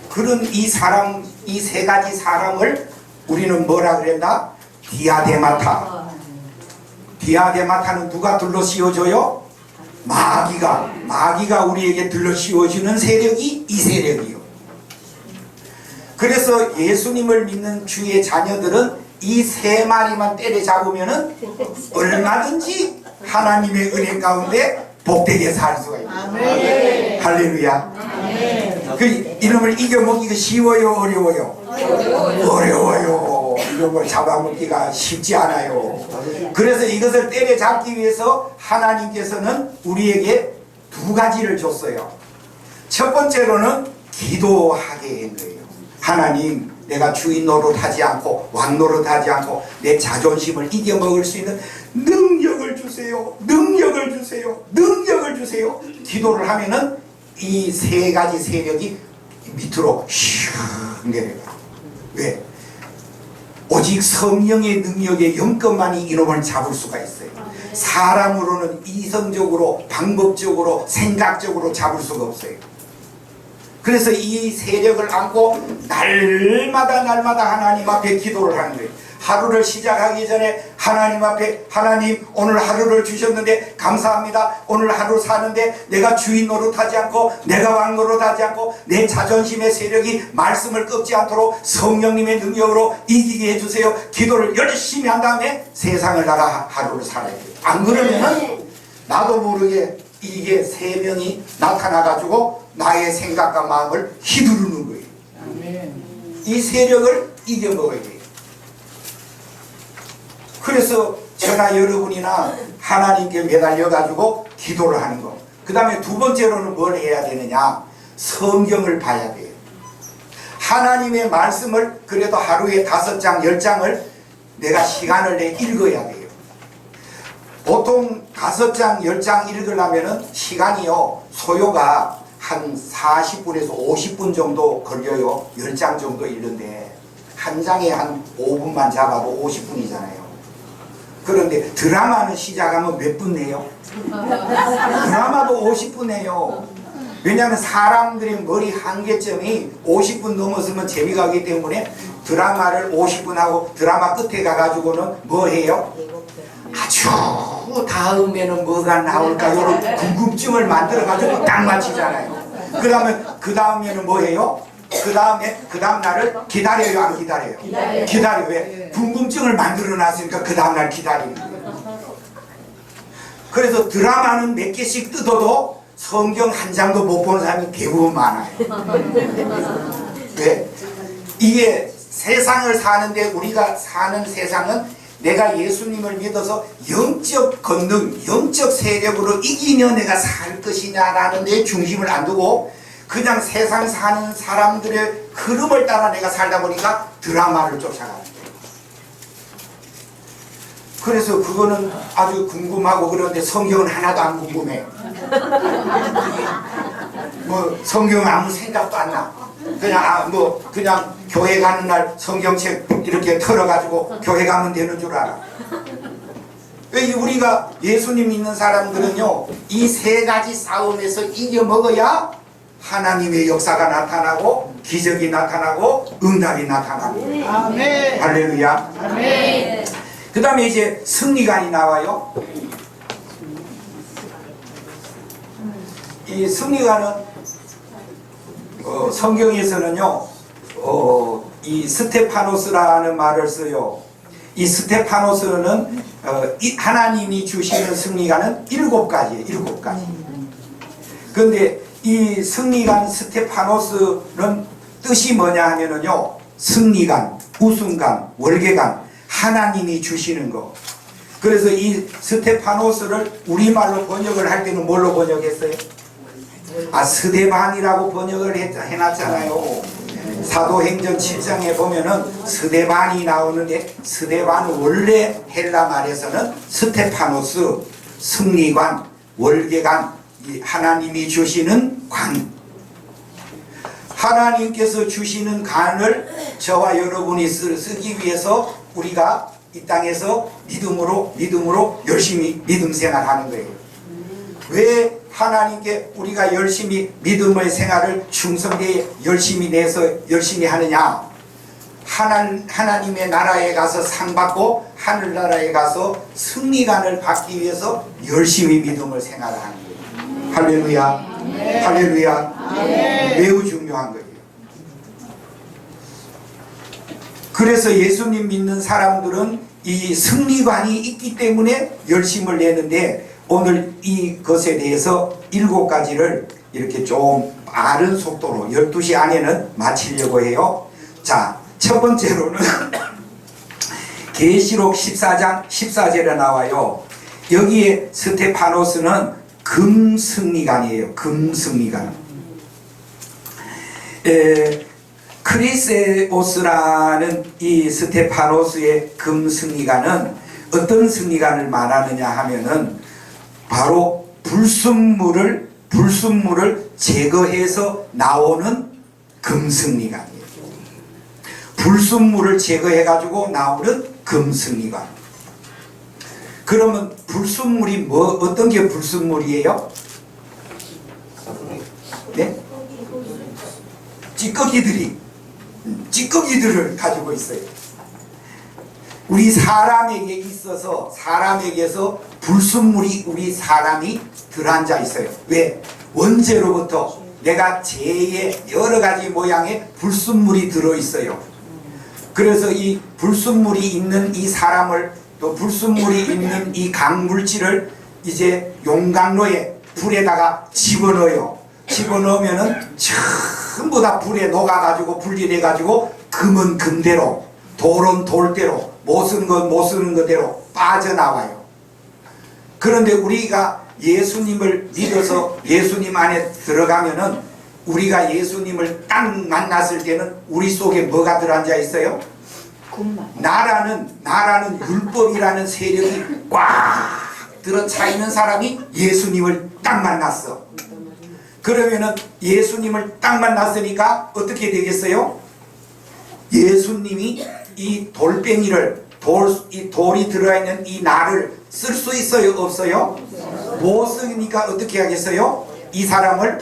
그런 이 세 가지 사람을 우리는 뭐라 그랬나? 디아데마타. 디아데마타는 누가 둘러 씌워줘요? 마귀가 우리에게 둘러 씌워주는 세력이 이 세력이요. 그래서 예수님을 믿는 주의 자녀들은 이 세 마리만 때려잡으면은 얼마든지 하나님의 은혜 가운데 복되게 살 수가 있어요. 할렐루야. 그 이놈을 이겨먹기가 쉬워요, 어려워요? 어려워요. 이놈을 잡아먹기가 쉽지 않아요. 그래서 이것을 때려잡기 위해서 하나님께서는 우리에게 두 가지를 줬어요. 첫 번째로는 기도하게 한 거예요. 하나님, 내가 주인 노릇하지 않고 왕 노릇하지 않고 내 자존심을 이겨먹을 수 있는 능력을 주세요. 능력을 주세요. 능력을 주세요. 기도를 하면은 이 세 가지 세력이 밑으로 슉 내려가요. 왜? 오직 성령의 능력의 영권만이 이놈을 잡을 수가 있어요. 사람으로는 이성적으로, 방법적으로, 생각적으로 잡을 수가 없어요. 그래서 이 세력을 안고 날마다 하나님 앞에 기도를 하는 거예요. 하루를 시작하기 전에 하나님 앞에 하나님 오늘 하루를 주셨는데 감사합니다. 오늘 하루 사는데 내가 주인 노릇하지 않고 내가 왕 노릇하지 않고 내 자존심의 세력이 말씀을 꺾지 않도록 성령님의 능력으로 이기게 해주세요. 기도를 열심히 한 다음에 세상을 나가 하루를 살아야 돼요. 안 그러면은 나도 모르게 이게 세명이 나타나가지고 나의 생각과 마음을 휘두르는 거예요. 아멘. 이 세력을 이겨먹어야 돼요. 그래서 저나 여러분이나 하나님께 매달려가지고 기도를 하는 거. 그 다음에 두 번째로는 뭘 해야 되느냐? 성경을 봐야 돼요. 하나님의 말씀을 그래도 하루에 5장, 10장을 내가 시간을 내 읽어야 돼요. 보통 5장, 10장 읽으려면 시간이요, 소요가 한 40분에서 50분 정도 걸려요. 10장 정도 읽는데 한 장에 한 5분만 잡아도 50분이잖아요. 그런데 드라마는 시작하면 몇 분 내요? 드라마도 50분 내요. 왜냐하면 사람들의 머리 한계점이 50분 넘었으면 재미가 없기 때문에 드라마를 50분 하고 드라마 끝에 가가지고는 뭐 해요? 아주 다음에는 뭐가 나올까 이런 궁금증을 만들어가지고 딱 맞히잖아요. 그 다음에는 뭐 해요? 그 다음 날을 기다려요, 안 기다려요? 기다려요. 왜? 궁금증을 만들어 놨으니까 그 다음 날 기다리는 거예요. 그래서 드라마는 몇 개씩 뜯어도 성경 한 장도 못 본 사람이 대부분 많아요. 왜? 이게 세상을 사는데 우리가 사는 세상은 내가 예수님을 믿어서 영적 권능, 영적 세력으로 이기며 내가 살 것이냐라는 데 중심을 안 두고 그냥 세상 사는 사람들의 흐름을 따라 내가 살다 보니까 드라마를 쫓아가는 거예요. 그래서 그거는 아주 궁금하고 그런데 성경은 하나도 안 궁금해요. 뭐 성경 아무 생각도 안 나. 그냥 교회 가는 날 성경책 이렇게 털어가지고 교회 가면 되는 줄 알아. 왜 우리가 예수님 믿는 사람들은요, 이 세 가지 싸움에서 이겨먹어야 하나님의 역사가 나타나고 기적이 나타나고 응답이 나타나고. 아멘. 할렐루야. 아멘. 그 다음에 이제 승리관이 나와요. 이 승리관은 성경에서는요, 이 스테파노스라는 말을 써요. 이 스테파노스는 하나님이 주시는 승리관은 7가지예요. 7가지. 그런데 이 승리관 스테파노스는 뜻이 뭐냐 하면은요, 승리관, 우승관, 월계관, 하나님이 주시는 거. 그래서 이 스테파노스를 우리말로 번역을 할 때는 뭘로 번역했어요? 스데반이라고 번역을 해놨잖아요. 사도행전 7장에 보면은 스데반이 나오는데, 스데반은 원래 헬라 말에서는 스테파노스, 승리관, 월계관, 하나님이 주시는 관. 하나님께서 주시는 관을 저와 여러분이 쓰기 위해서 우리가 이 땅에서 믿음으로 열심히 믿음 생활하는 거예요. 왜 하나님께 우리가 열심히 믿음의 생활을 충성되게 열심히 내서 열심히 하느냐? 하나님의 나라에 가서 상 받고 하늘나라에 가서 승리관을 받기 위해서 열심히 믿음을 생활하는 거예요. 할렐루야. 네. 할렐루야. 네. 매우 중요한 거예요. 그래서 예수님 믿는 사람들은 이 승리관이 있기 때문에 열심을 내는데, 오늘 이것에 대해서 7가지를 이렇게 좀 빠른 속도로 12시 안에는 마치려고 해요. 자, 첫 번째로는 계시록 14장 14절에 나와요. 여기에 스테파노스는 금승리관이에요. 금승리관. 크리세오스라는 이 스테파노스의 금승리관은 어떤 승리관을 말하느냐 하면은 바로 불순물을 제거해서 나오는 금승리관이에요. 불순물을 제거해 가지고 나오는 금승리관. 그러면 불순물이 어떤 게 불순물이에요? 네? 찌꺼기들을 가지고 있어요. 우리 사람에게 있어서 사람에게서 불순물이 우리 사람이 들어앉아 있어요. 왜? 원죄로부터 내가 죄의 여러 가지 모양의 불순물이 들어있어요. 그래서 이 불순물이 있는 이 사람을 또 불순물이 있는 이 강물질을 이제 용광로에 불에다가 집어넣어요. 집어넣으면은 전부 다 불에 녹아가지고 분리돼가지고 금은 금대로 돌은 돌대로 못 쓰는 건 못 쓰는 것대로 빠져나와요. 그런데 우리가 예수님을 믿어서 예수님 안에 들어가면은 우리가 예수님을 딱 만났을 때는 우리 속에 뭐가 들어앉아 있어요? 나라는 율법이라는 세력이 꽉 들어차 있는 사람이 예수님을 딱 만났어. 그러면은 예수님을 딱 만났으니까 어떻게 되겠어요? 예수님이 이 돌뱅이를 이 돌이 들어있는 이 나를 쓸 수 있어요? 없어요? 못 쓰니까 어떻게 하겠어요? 이 사람을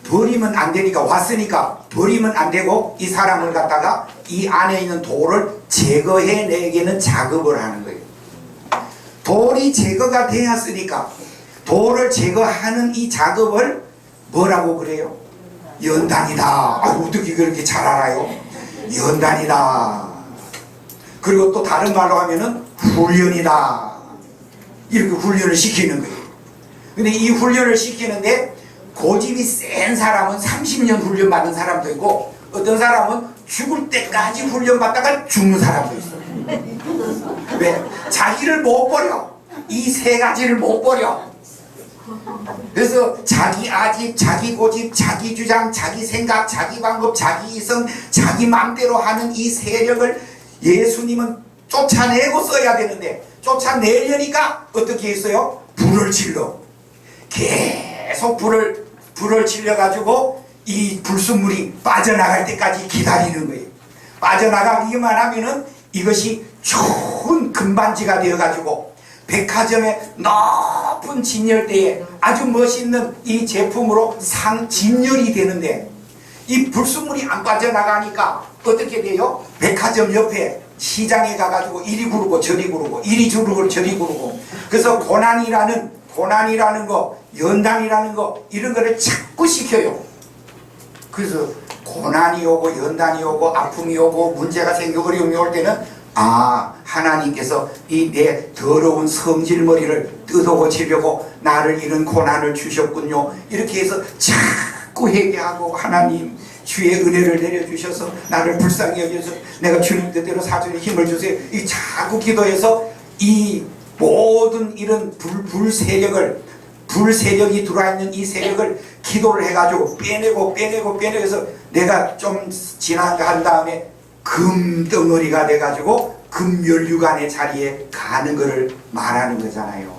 버리면 안 되니까 왔으니까 버리면 안 되고 이 사람을 갖다가 이 안에 있는 돌을 제거해 내게는 작업을 하는 거예요. 돌이 제거가 되었으니까 돌을 제거하는 이 작업을 뭐라고 그래요? 연단이다. 아, 어떻게 그렇게 잘 알아요? 연단이다. 그리고 또 다른 말로 하면은 훈련이다. 이렇게 훈련을 시키는 거예요. 근데 이 훈련을 시키는데 고집이 센 사람은 30년 훈련 받은 사람도 있고 어떤 사람은 죽을 때까지 훈련 받다가 죽는 사람도 있어요. 왜? 자기를 못 버려. 이 세 가지를 못 버려. 그래서 자기 아집, 자기 고집, 자기 주장, 자기 생각, 자기 방법, 자기 이성, 자기 마음대로 하는 이 세력을 예수님은 쫓아내고 써야 되는데 쫓아내려니까 어떻게 했어요? 불을 질러. 계속 불을 질려가지고 이 불순물이 빠져나갈 때까지 기다리는 거예요. 빠져나가기만 하면은 이것이 좋은 금반지가 되어가지고 백화점의 높은 진열대에 아주 멋있는 이 제품으로 진열이 되는데 이 불순물이 안 빠져나가니까 어떻게 돼요? 백화점 옆에 시장에 가가지고 이리 구르고 저리 구르고 이리 구르고 저리 구르고 그래서 고난이라는 거 연단이라는 거 이런 거를 자꾸 시켜요. 그래서 고난이 오고 연단이 오고 아픔이 오고 문제가 생기고 어려움이 올 때는 하나님께서 이 내 더러운 성질머리를 뜯어고치려고 나를 이런 고난을 주셨군요. 이렇게 해서 자꾸 회개하고 하나님 주의 은혜를 내려주셔서 나를 불쌍히 여겨서 내가 주님 뜻대로 사주에 힘을 주세요. 이 자꾸 기도해서 이 모든 이런 불세력이 들어와있는 이 세력을 기도를 해가지고 빼내고 해서 내가 좀 지나간 다음에 금덩어리가 돼가지고 금면류관의 자리에 가는 것을 말하는 거잖아요.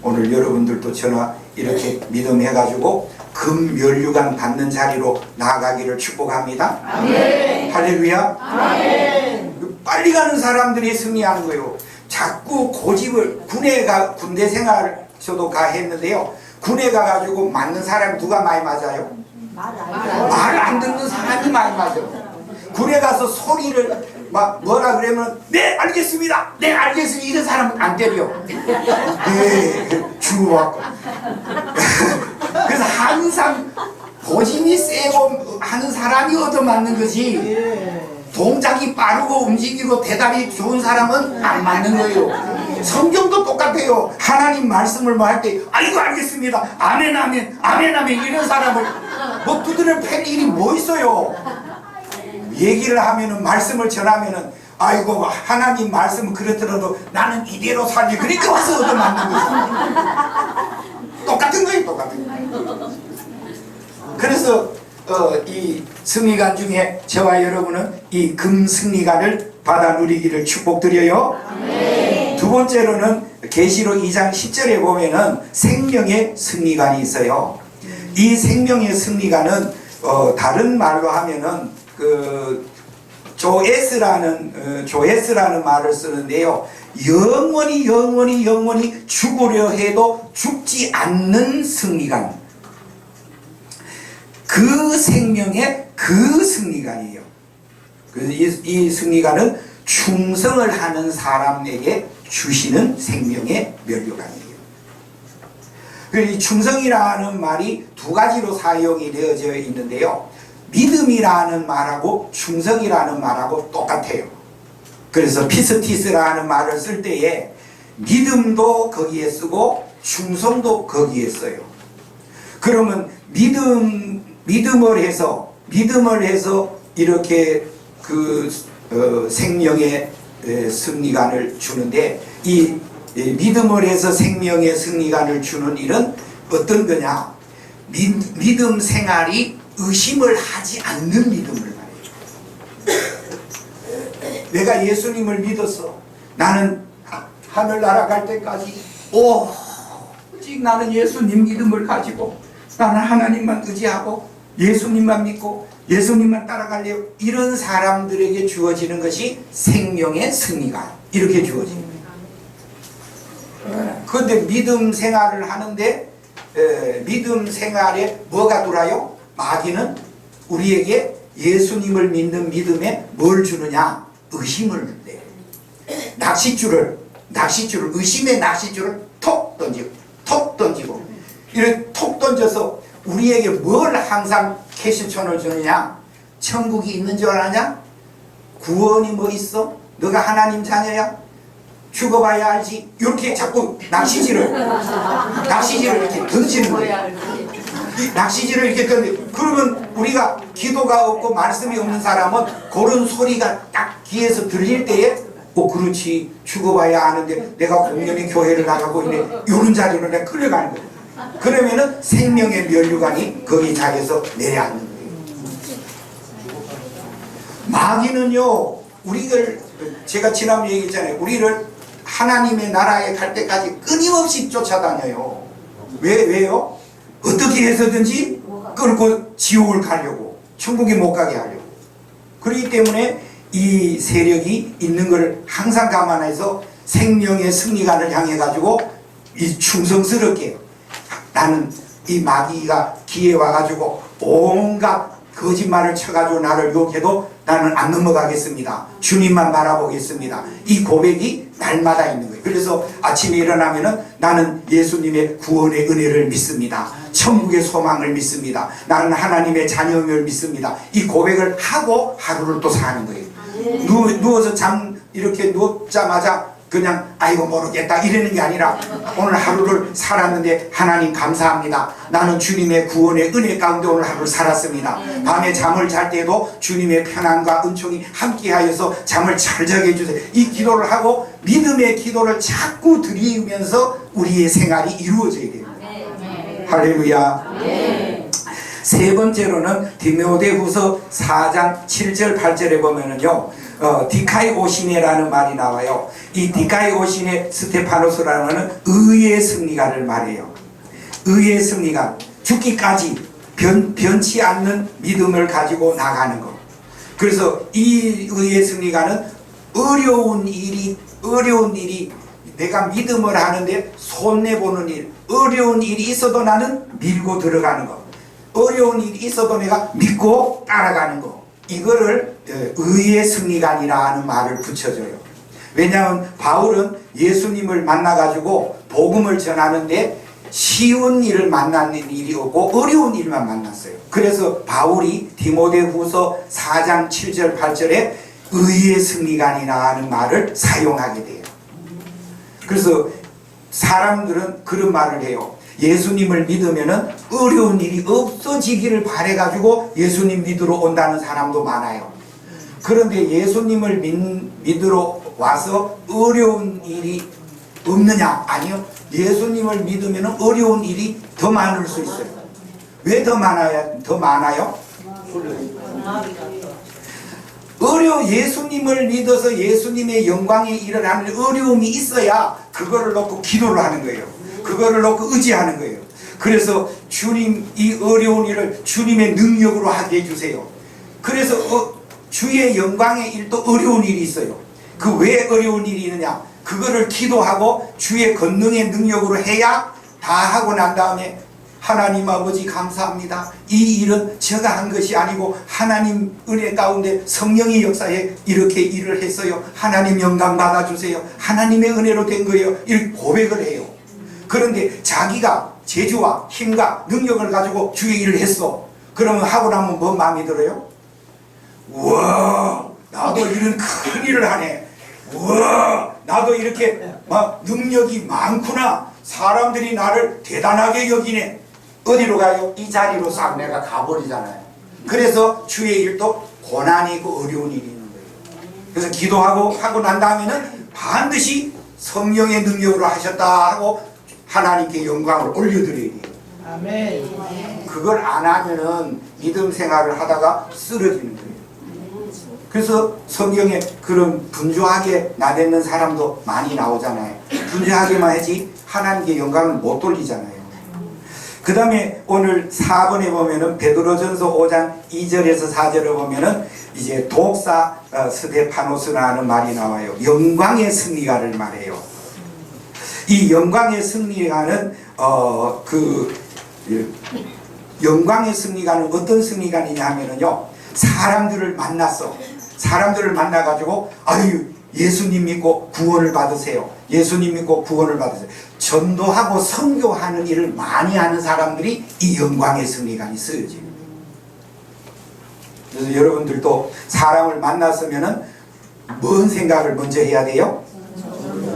오늘 여러분들도 저나 이렇게 믿음해가지고 금면류관 받는 자리로 나아가기를 축복합니다. 아멘. 할렐루야. 아멘. 빨리 가는 사람들이 승리하는 거예요. 자꾸 고집을 군대 생활 저도 했는데요. 군에 가가지고 맞는 사람이 누가 많이 맞아요? 말 안 듣는 사람이 많이 맞아요. 군에 가서 소리를 막 뭐라 그러면 네 알겠습니다 네 알겠습니다 이런 사람은 안 때려. 네 주고받고. 그래서 항상 고집이 세고 하는 사람이 얻어맞는 거지 동작이 빠르고 움직이고 대답이 좋은 사람은 안 맞는 거예요. 성경도 똑같아요. 하나님 말씀을 뭐 할 때 아이고 알겠습니다 아멘 아멘 아멘 아멘 이런 사람을 뭐 두드려 팰 일이 뭐 있어요. 얘기를 하면은 말씀을 전하면은 아이고 하나님 말씀은 그렇더라도 나는 이대로 살지 그러니까 와서 얻어맞는 거죠. 똑같은 거예요. 똑같은 거예요. 그래서 이 승리관 중에 저와 여러분은 이 금승리관을 받아 누리기를 축복드려요. 네. 두 번째로는 계시록 2장 10절에 보면은 생명의 승리관이 있어요. 이 생명의 승리관은 다른 말로 하면은 그 조에스라는 말을 쓰는데요. 영원히 죽으려 해도 죽지 않는 승리관. 그 생명의 그 승리관이에요. 그래서 이 승리관은 충성을 하는 사람에게 주시는 생명의 면류관이에요. 그래서 이 충성이라는 말이 두 가지로 사용이 되어져 있는데요. 믿음이라는 말하고 충성이라는 말하고 똑같아요. 그래서 피스티스라는 말을 쓸 때에 믿음도 거기에 쓰고 충성도 거기에 써요. 그러면 믿음을 해서 이렇게 생명의 승리관을 주는데, 이 믿음을 해서 생명의 승리관을 주는 일은 어떤 거냐? 믿음 생활이 의심을 하지 않는 믿음을 말해요. 내가 예수님을 믿었어. 나는 하늘 날아갈 때까지 오직 나는 예수님 믿음을 가지고 나는 하나님만 의지하고 예수님만 믿고 예수님만 따라갈래요. 이런 사람들에게 주어지는 것이 생명의 승리관, 이렇게 주어집니다. 그런데 믿음 생활을 하는데 믿음 생활에 뭐가 돌아요? 마귀는 우리에게 예수님을 믿는 믿음에 뭘 주느냐? 의심을 내요. 의심의 낚싯줄을 톡 던지고 이렇게 톡 던져서 우리에게 뭘 항상 캐시천을 주느냐? 천국이 있는 줄 아냐? 구원이 뭐 있어? 너가 하나님 자녀야? 죽어봐야 알지? 이렇게 자꾸 낚시질을 이렇게 던지는 거예요. 이 낚시질을 이렇게 던져. 그러면 우리가 기도가 없고 말씀이 없는 사람은 그런 소리가 딱 귀에서 들릴 때에 그렇지, 죽어봐야 아는데 내가 공연히 교회를 나가고 있네, 이런 자리로 내가 끌려가는 거예요. 그러면은 생명의 면류관이 거기 자리에서 내려앉는 거예요. 마귀는요, 제가 지난번에 얘기했잖아요. 우리를 하나님의 나라에 갈 때까지 끊임없이 쫓아다녀요. 왜요? 어떻게 해서든지 끌고 지옥을 가려고, 천국에 못 가게 하려고. 그렇기 때문에 이 세력이 있는 것을 항상 감안해서 생명의 승리관을 향해 가지고 이 충성스럽게, 나는 이 마귀가 기에 와가지고 온갖 거짓말을 쳐가지고 나를 유혹해도 나는 안 넘어가겠습니다. 주님만 바라보겠습니다. 이 고백이 날마다 있는 거예요. 그래서 아침에 일어나면은 나는 예수님의 구원의 은혜를 믿습니다. 천국의 소망을 믿습니다. 나는 하나님의 자녀임을 믿습니다. 이 고백을 하고 하루를 또 사는 거예요. 누워서 이렇게 누웠자마자 그냥 아이고 모르겠다 이러는 게 아니라 오늘 하루를 살았는데 하나님 감사합니다. 나는 주님의 구원의 은혜 가운데 오늘 하루를 살았습니다. 밤에 잠을 잘 때도 주님의 편안과 은총이 함께하여서 잠을 잘 자게 해주세요. 이 기도를 하고 믿음의 기도를 자꾸 드리면서 우리의 생활이 이루어져야 돼요. 할렐루야. 세 번째로는 디모데후서 4장 7절 8절에 보면은요, 디카이오시네라는 말이 나와요. 이 디카이오시네 스테파노스라는 의의 승리가를 말해요. 의의 승리가 죽기까지 변치 않는 믿음을 가지고 나가는 것. 그래서 이 의의 승리가는 어려운 일이 내가 믿음을 하는데 손해보는 일, 어려운 일이 있어도 나는 밀고 들어가는 것, 어려운 일이 있어도 내가 믿고 따라가는 것, 이거를 의의 승리관이라는 말을 붙여줘요. 왜냐하면 바울은 예수님을 만나가지고 복음을 전하는데 쉬운 일을 만나는 일이 없고 어려운 일만 만났어요. 그래서 바울이 디모데후서 4장 7절 8절에 의의 승리관이라는 말을 사용하게 돼요. 그래서 사람들은 그런 말을 해요. 예수님을 믿으면은 어려운 일이 없어지기를 바래가지고 예수님 믿으러 온다는 사람도 많아요. 그런데 예수님을 믿으러 와서 어려운 일이 없느냐? 아니요. 예수님을 믿으면은 어려운 일이 더 많을 수 있어요. 왜 더 많아요? 예수님을 믿어서 예수님의 영광의 일을 하는 어려움이 있어야 그거를 놓고 기도를 하는 거예요. 그거를 놓고 의지하는 거예요. 그래서 주님, 이 어려운 일을 주님의 능력으로 하게 해주세요. 그래서 주의 영광의 일도 어려운 일이 있어요. 그 왜 어려운 일이 있느냐? 그거를 기도하고 주의 권능의 능력으로 해야 다 하고 난 다음에 하나님 아버지 감사합니다. 이 일은 제가 한 것이 아니고 하나님 은혜 가운데 성령의 역사에 이렇게 일을 했어요. 하나님 영광 받아주세요. 하나님의 은혜로 된 거예요. 이렇게 고백을 해요. 그런데 자기가 재주와 힘과 능력을 가지고 주의 일을 했어. 그러면 하고 나면 뭐 마음이 들어요? 우와, 나도 이런 큰 일을 하네. 우와, 나도 이렇게 막 능력이 많구나. 사람들이 나를 대단하게 여기네. 어디로 가요? 이 자리로 싹 내가 가버리잖아요. 그래서 주의 일도 고난이고 어려운 일이 있는 거예요. 그래서 기도하고 하고 난 다음에는 반드시 성령의 능력으로 하셨다 하고 하나님께 영광을 올려드려야 돼요. 아멘. 그걸 안 하면은 믿음 생활을 하다가 쓰러지는 거예요. 그래서 성경에 그런 분주하게 나대는 사람도 많이 나오잖아요. 분주하게만 하지 하나님께 영광을 못 돌리잖아요. 그 다음에 오늘 4번에 보면은 베드로전서 5장 2절에서 4절에 보면은 이제 독사 스데파노스라는 말이 나와요. 영광의 승리가를 말해요. 이 영광의 승리가는 영광의 승리가는 어떤 승리가이냐 하면은요, 사람들을 만났어. 사람들을 만나가지고 아유 예수님 믿고 구원을 받으세요. 예수님 믿고 구원을 받으세요. 전도하고 선교하는 일을 많이 하는 사람들이 이 영광의 승리관이 쓰여져요. 그래서 여러분들도 사람을 만났으면은 뭔 생각을 먼저 해야 돼요?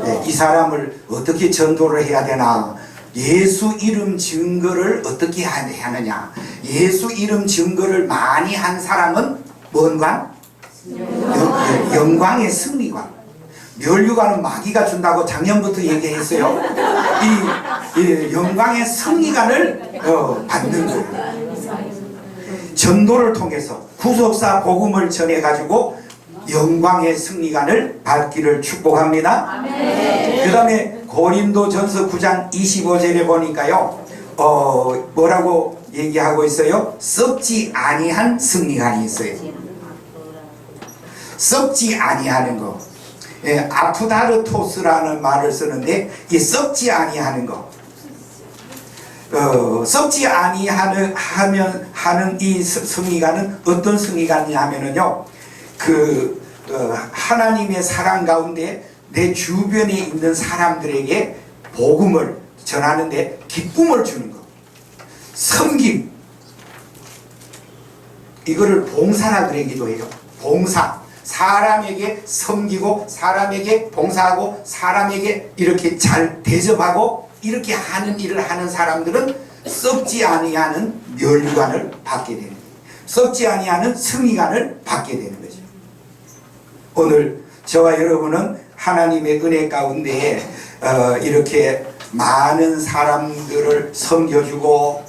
네, 이 사람을 어떻게 전도를 해야 되나? 예수 이름 증거를 어떻게 하느냐? 예수 이름 증거를 많이 한 사람은 뭔 관? 영광의 승리관. 멸류관은 마귀가 준다고 작년부터 얘기했어요. 이 영광의 승리관을 받는 거예요. 전도를 통해서 구속사 복음을 전해가지고 영광의 승리관을 받기를 축복합니다. 그 다음에 고린도전서 9장 25절에 보니까요, 뭐라고 얘기하고 있어요? 썩지 아니한 승리관이 있어요. 썩지 아니하는 거. 예, 아프다르토스라는 말을 쓰는데 이 썩지 아니하는 거. 썩지 아니하는 하는 이 승리관은 어떤 승리관이냐 하면은요, 하나님의 사랑 가운데 내 주변에 있는 사람들에게 복음을 전하는데 기쁨을 주는 것. 섬김. 이거를 봉사라 그러기도 해요. 봉사. 사람에게 섬기고 사람에게 봉사하고 사람에게 이렇게 잘 대접하고 이렇게 하는 일을 하는 사람들은 썩지 아니하는 멸관을 받게 되는 거예요. 썩지 아니하는 승리관을 받게 되는 거죠. 오늘 저와 여러분은 하나님의 은혜 가운데 이렇게 많은 사람들을 섬겨주고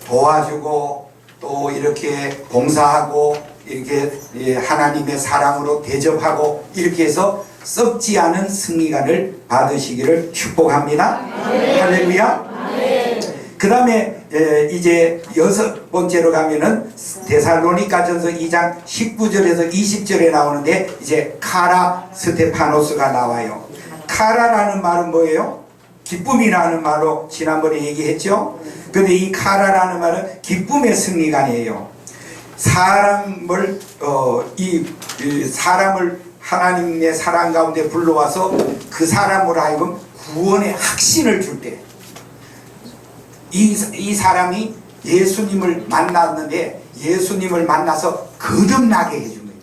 도와주고 또 이렇게 봉사하고 이렇게 하나님의 사랑으로 대접하고 이렇게 해서 썩지 않은 승리관을 받으시기를 축복합니다. 할렐루야. 그 다음에 이제 6번째로 가면은 데살로니가전서 2장 19절에서 20절에 나오는데 이제 카라 스테파노스가 나와요. 카라라는 말은 뭐예요? 기쁨이라는 말로 지난번에 얘기했죠. 그런데 이 카라라는 말은 기쁨의 승리관이에요. 사람을 사람을 하나님의 사랑 가운데 불러와서 그 사람으로 하여금 구원의 확신을 줄 때 이 사람이 예수님을 만났는데 예수님을 만나서 거듭나게 해준 거예요.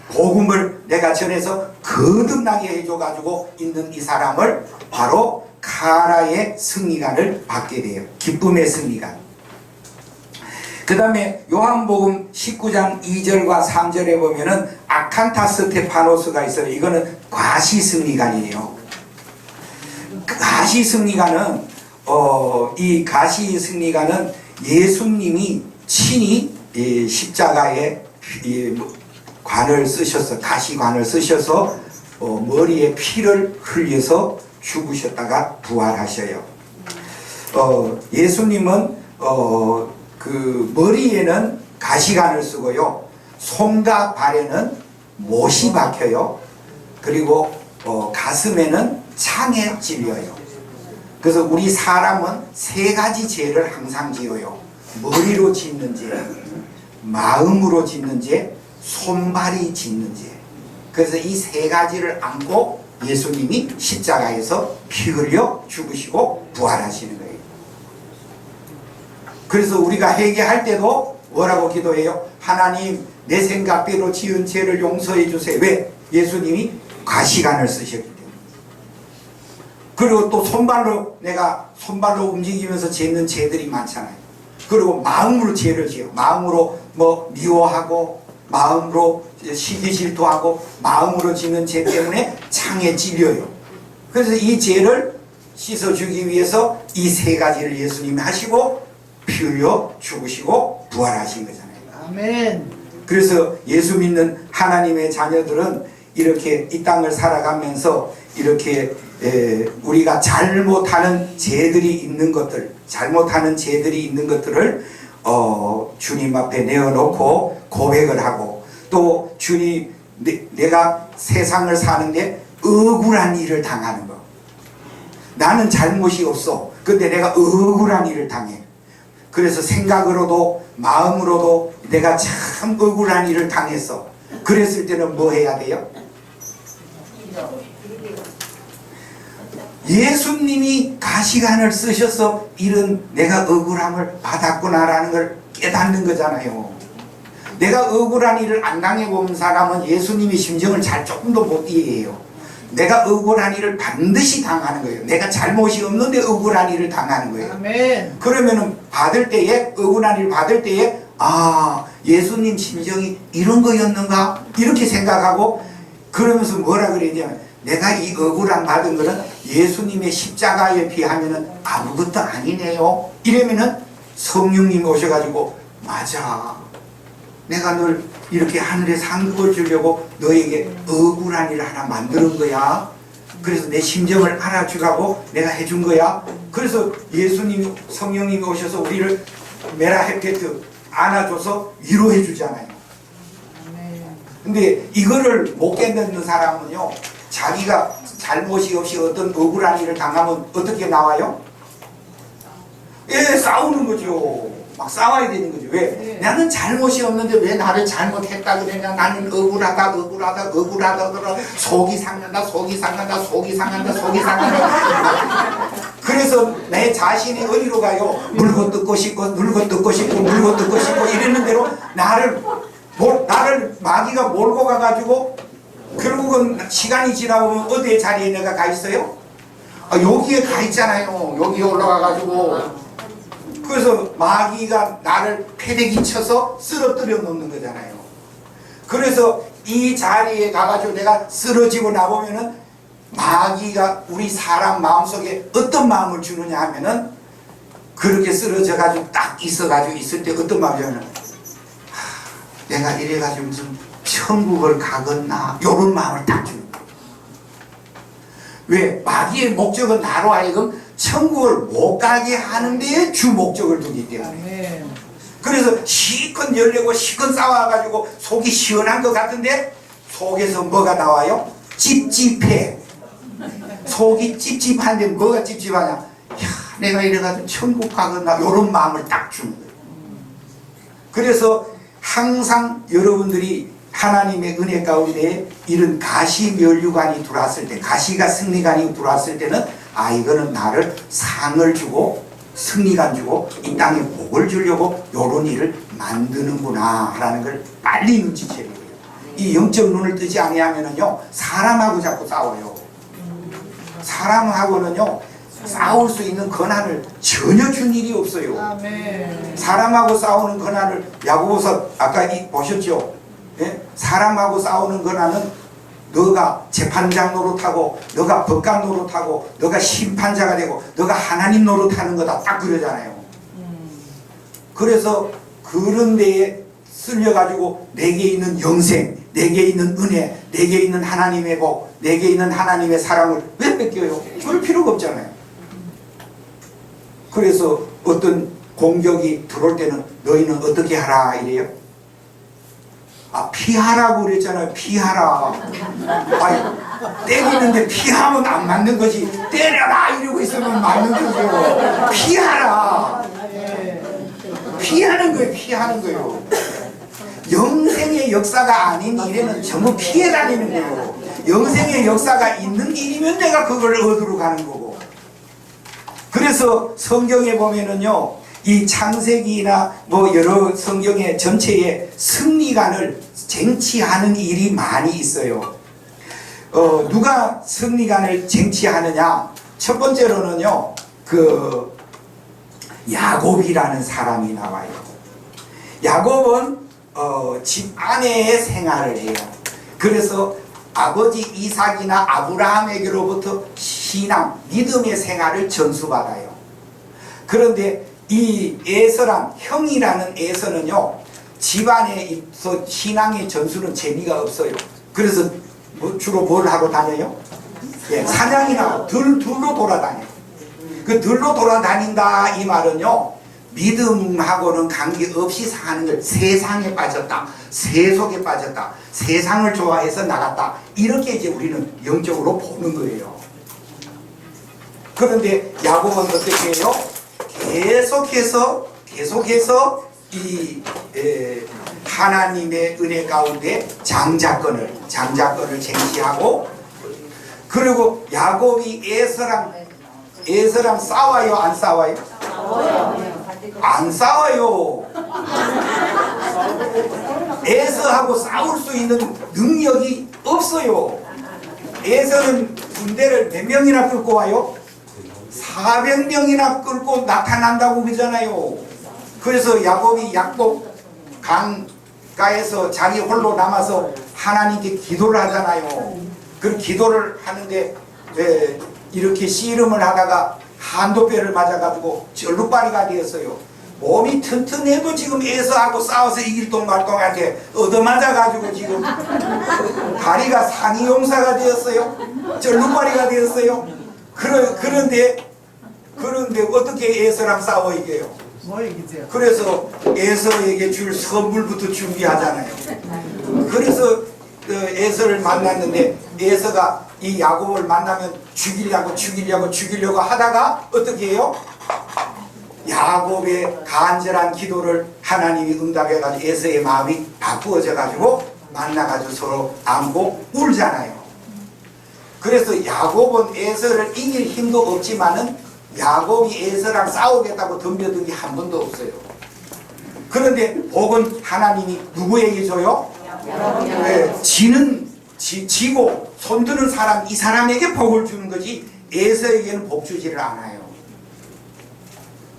복음을 내가 전해서 거듭나게 해줘가지고 있는 이 사람을 바로 카라의 승리관을 받게 돼요. 기쁨의 승리관. 그 다음에 요한복음 19장 2절과 3절에 보면은 아칸타 스테파노스가 있어요. 이거는 가시승리관이에요. 가시승리관은 이 가시승리관은 예수님이 친히 십자가에 관을 쓰셔서 가시관을 쓰셔서 머리에 피를 흘려서 죽으셨다가 부활하셔요. 예수님은 그 머리에는 가시관을 쓰고요, 손과 발에는 못이 박혀요. 그리고 가슴에는 창에 찔려요. 그래서 우리 사람은 세 가지 죄를 항상 지어요. 머리로 짓는 죄, 마음으로 짓는 죄, 손발이 짓는 죄. 그래서 이 세 가지를 안고 예수님이 십자가에서 피 흘려 죽으시고 부활하시는 거예요. 그래서 우리가 회개할 때도 뭐라고 기도해요? 하나님, 내 생각대로 지은 죄를 용서해 주세요. 왜? 예수님이 가시관을 쓰셨기 때문에. 그리고 또 내가 손발로 움직이면서 짓는 죄들이 많잖아요. 그리고 마음으로 죄를 지어. 마음으로 미워하고, 마음으로 시기 질투하고, 마음으로 짓는 죄 때문에 창에 찔려요. 그래서 이 죄를 씻어주기 위해서 이 세 가지를 예수님이 하시고 피 흘려 죽으시고 부활하신 거잖아요. 아멘. 그래서 예수 믿는 하나님의 자녀들은 이렇게 이 땅을 살아가면서 이렇게 우리가 잘못하는 죄들이 있는 것들을 주님 앞에 내어놓고 고백을 하고, 또 주님, 내가 세상을 사는데 억울한 일을 당하는 거. 나는 잘못이 없어. 근데 내가 억울한 일을 당해. 그래서 생각으로도 마음으로도 내가 참 억울한 일을 당했어. 그랬을 때는 뭐 해야 돼요? 예수님이 가시관을 쓰셔서 이런 내가 억울함을 받았구나라는 걸 깨닫는 거잖아요. 내가 억울한 일을 안 당해본 사람은 예수님의 심정을 조금도 못 이해해요. 내가 억울한 일을 반드시 당하는 거예요. 내가 잘못이 없는데 억울한 일을 당하는 거예요. 아멘. 그러면은 억울한 일 받을 때에 예수님 심정이 이런 거였는가? 이렇게 생각하고, 그러면서 뭐라 그러냐면, 내가 이 억울함 받은 거는 예수님의 십자가에 비하면은 아무것도 아니네요. 이러면은 성령님이 오셔가지고, 맞아. 내가 널 이렇게 하늘에 상급을 주려고 너에게 억울한 일을 하나 만드는 거야. 그래서 내 심정을 알아주라고 내가 해준 거야. 그래서 예수님이, 성령님이 오셔서 우리를 메라헤페트 안아줘서 위로해 주잖아요. 근데 이거를 못 깨닫는 사람은요, 자기가 잘못이 없이 어떤 억울한 일을 당하면 어떻게 나와요? 싸우는 거죠. 막 싸워야 되는 거죠. 왜? 나는 잘못이 없는데 왜 나를 잘못했다 그러냐. 나는 억울하다. 속이 상한다. 그래서 내 자신이 어디로 가요? 물고 뜯고 싶고 이러는 대로 나를 마귀가 몰고 가가지고, 결국은 시간이 지나보면 어디에 자리에 내가 가 있어요? 여기에 가 있잖아요. 여기에 올라가가지고. 그래서 마귀가 나를 패대기 쳐서 쓰러뜨려 놓는 거잖아요. 그래서 이 자리에 가가지고 내가 쓰러지고 나보면은 마귀가 우리 사람 마음속에 어떤 마음을 주느냐 하면은, 그렇게 쓰러져가지고 딱 있어가지고 있을 때 어떤 마음이 주냐면, 내가 이래가지고 무슨 천국을 가겠나, 요런 마음을 딱 주는 거예요. 왜? 마귀의 목적은 나로 하여금 천국을 못 가게 하는 데에 주 목적을 두기 때문에. 그래서 실컷 열려고 실컷 싸워가지고 속이 시원한 것 같은데 속에서 뭐가 나와요? 찝찝해. 속이 찝찝한데 뭐가 찝찝하냐? 내가 이래가지고 천국 가겠나, 요런 마음을 딱 주는 거예요. 그래서 항상 여러분들이 하나님의 은혜 가운데 이런 가시면류관이 들어왔을 때, 가시가 승리관이 들어왔을 때는, 이거는 나를 상을 주고 승리관 주고 이 땅에 복을 주려고 요런 일을 만드는구나 라는 걸 빨리 눈치채야 돼요. 이 영적 눈을 뜨지 아니하면은요, 사람하고 자꾸 싸워요. 사람하고는요, 싸울 수 있는 권한을 전혀 준 일이 없어요. 아멘. 사람하고 싸우는 권한을, 야고보서 아까 보셨죠? 예? 사람하고 싸우는 권한은 너가 재판장 노릇하고, 너가 법관 노릇하고, 너가 심판자가 되고, 너가 하나님 노릇하는 거다, 딱 그러잖아요. 그래서 그런 데에 쓸려가지고 내게 있는 영생, 내게 있는 은혜, 내게 있는 하나님의 복, 내게 있는 하나님의 사랑을 왜 뺏겨요? 줄 필요가 없잖아요. 그래서 어떤 공격이 들어올 때는 너희는 어떻게 하라 이래요? 아, 피하라고 그랬잖아요. 피하라. 아니, 때리는데 피하면 안 맞는 거지. 때려라 이러고 있으면 맞는 거죠. 피하라. 피하는 거예요. 피하는 거예요. 영생의 역사가 아닌 일에는 전부 피해 다니는 거예요. 영생의 역사가 있는 일이면 내가 그걸 얻으러 가는 거고. 그래서 성경에 보면은요, 이 창세기나 뭐 여러 성경의 전체에 승리관을 쟁취하는 일이 많이 있어요. 누가 승리관을 쟁취하느냐? 첫 번째로는요, 그 야곱이라는 사람이 나와요. 야곱은 집 안에의 생활을 해요. 그래서 아버지 이삭이나 아브라함에게로부터 신앙, 믿음의 생활을 전수받아요. 그런데 이 에서란, 형이라는 에서는요, 집안에 있어 신앙의 전수는 재미가 없어요. 그래서 주로 뭘 하고 다녀요? 예, 사냥이나 들로 돌아다녀요. 그 들로 돌아다닌다 이 말은요, 믿음하고는 관계없이 사는 걸, 세상에 빠졌다, 세속에 빠졌다, 세상을 좋아해서 나갔다, 이렇게 이제 우리는 영적으로 보는 거예요. 그런데 야곱은 어떻게 해요? 계속해서 이 하나님의 은혜 가운데 장자권을 쟁취하고, 그리고 야곱이 에서랑 싸워요, 안 싸워요? 안 싸워요. 에서하고 싸울 수 있는 능력이 없어요. 에서는 군대를 몇 명이나 끌고 와요? 400명이나 끌고 나타난다고 그러잖아요. 그래서 야곱이 약복 강가에서 자기 홀로 남아서 하나님께 기도를 하잖아요. 그 기도를 하는데 이렇게 씨름을 하다가 한도뼈를 맞아가지고 절룩발이가 되었어요. 몸이 튼튼해도 지금 에서하고 싸워서 이길 동 말동한테 얻어맞아가지고 지금 다리가 상이용사가 되었어요. 절룩발이가 되었어요. 그런데 어떻게 에서랑 싸워 이겨요? 뭘 이기세요? 그래서 에서에게 줄 선물부터 준비하잖아요. 그래서 에서를 만났는데 에서가 이 야곱을 만나면 죽이려고 하다가 어떻게 해요? 야곱의 간절한 기도를 하나님이 응답해가지고 에서의 마음이 바꾸어져가지고 만나가지고 서로 안고 울잖아요. 그래서 야곱은 에서를 이길 힘도 없지만은 야곱이 에서랑 싸우겠다고 덤벼든 게 한 번도 없어요. 그런데 복은 하나님이 누구에게 줘요? 지고 손드는 사람, 이 사람에게 복을 주는 거지 에서에게는 복 주지를 않아요.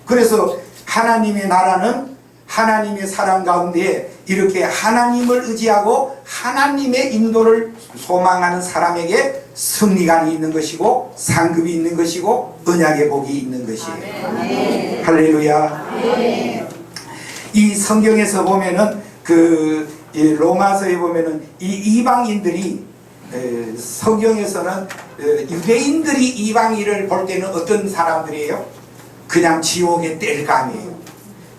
그래서 하나님의 나라는 하나님의 사람 가운데 이렇게 하나님을 의지하고 하나님의 인도를 소망하는 사람에게 승리관이 있는 것이고 상급이 있는 것이고 언약의 복이 있는 것이에요. 아멘. 할렐루야. 아멘. 이 성경에서 보면은 로마서에 보면은 이 이방인들이 성경에서는 유대인들이 이방인을 볼 때는 어떤 사람들이에요? 그냥 지옥의 땔감이에요.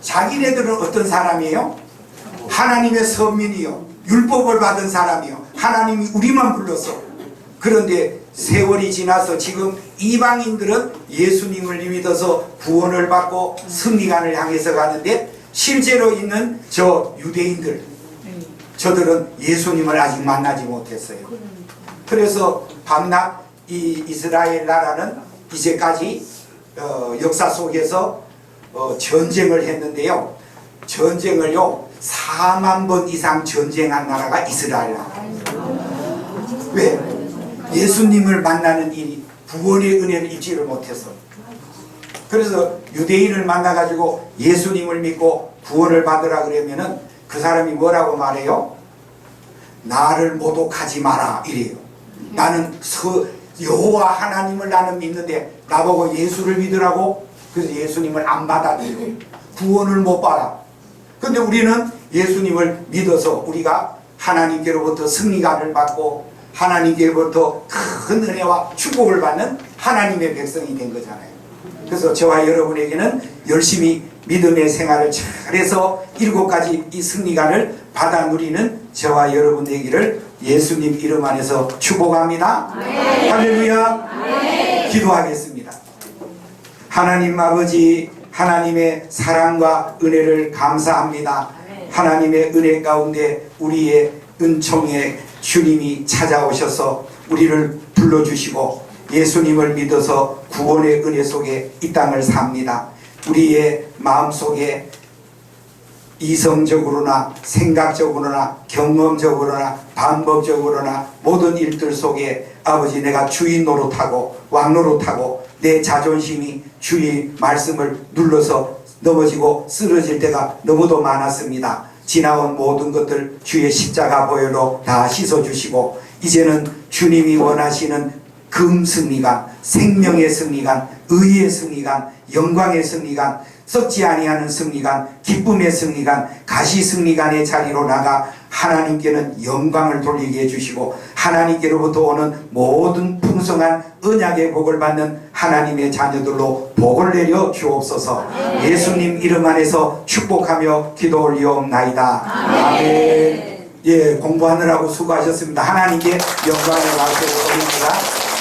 자기네들은 어떤 사람이에요? 하나님의 선민이요, 율법을 받은 사람이요, 하나님이 우리만 불렀어. 그런데 세월이 지나서 지금 이방인들은 예수님을 믿어서 구원을 받고 승리관을 향해서 가는데, 실제로 있는 저 유대인들, 저들은 예수님을 아직 만나지 못했어요. 그래서 밤낮 이 이스라엘 나라는 이제까지 역사 속에서 전쟁을 했는데요, 전쟁을요 4만 번 이상 전쟁한 나라가 이스라엘 나라예요. 왜? 예수님을 만나는 이 구원의 은혜를 입지를 못해서. 그래서 유대인을 만나가지고 예수님을 믿고 구원을 받으라 그러면은 그 사람이 뭐라고 말해요? 나를 모독하지 마라 이래요. 나는 여호와 하나님을 나는 믿는데 나보고 예수를 믿으라고? 그래서 예수님을 안 받아들여요. 구원을 못 받아. 근데 우리는 예수님을 믿어서 우리가 하나님께로부터 승리감을 받고 하나님께로부터 큰 은혜와 축복을 받는 하나님의 백성이 된 거잖아요. 그래서 저와 여러분에게는 열심히 믿음의 생활을 잘해서 7가지 이 승리관을 받아 누리는 저와 여러분 되기를 예수님 이름 안에서 축복합니다. 할렐루야. 기도하겠습니다. 하나님 아버지, 하나님의 사랑과 은혜를 감사합니다. 하나님의 은혜 가운데 우리의 은총의 주님이 찾아오셔서 우리를 불러주시고 예수님을 믿어서 구원의 은혜 속에 이 땅을 삽니다. 우리의 마음속에 이성적으로나 생각적으로나 경험적으로나 방법적으로나 모든 일들 속에 아버지 내가 주인 노릇하고 왕 노릇하고 내 자존심이 주의 말씀을 눌러서 넘어지고 쓰러질 때가 너무도 많았습니다. 지나온 모든 것들 주의 십자가 보혈로 다 씻어주시고 이제는 주님이 원하시는 금승리관, 생명의 승리관, 의의 승리관, 영광의 승리관, 썩지 아니하는 승리관, 기쁨의 승리관, 가시 승리관의 자리로 나가 하나님께는 영광을 돌리게 해주시고 하나님께로부터 오는 모든 풍성한 언약의 복을 받는 하나님의 자녀들로 복을 내려 주옵소서. 예수님 이름 안에서 축복하며 기도 올리옵나이다. 아멘. 예, 공부하느라고 수고하셨습니다. 하나님께 영광을 받도록 드립니다.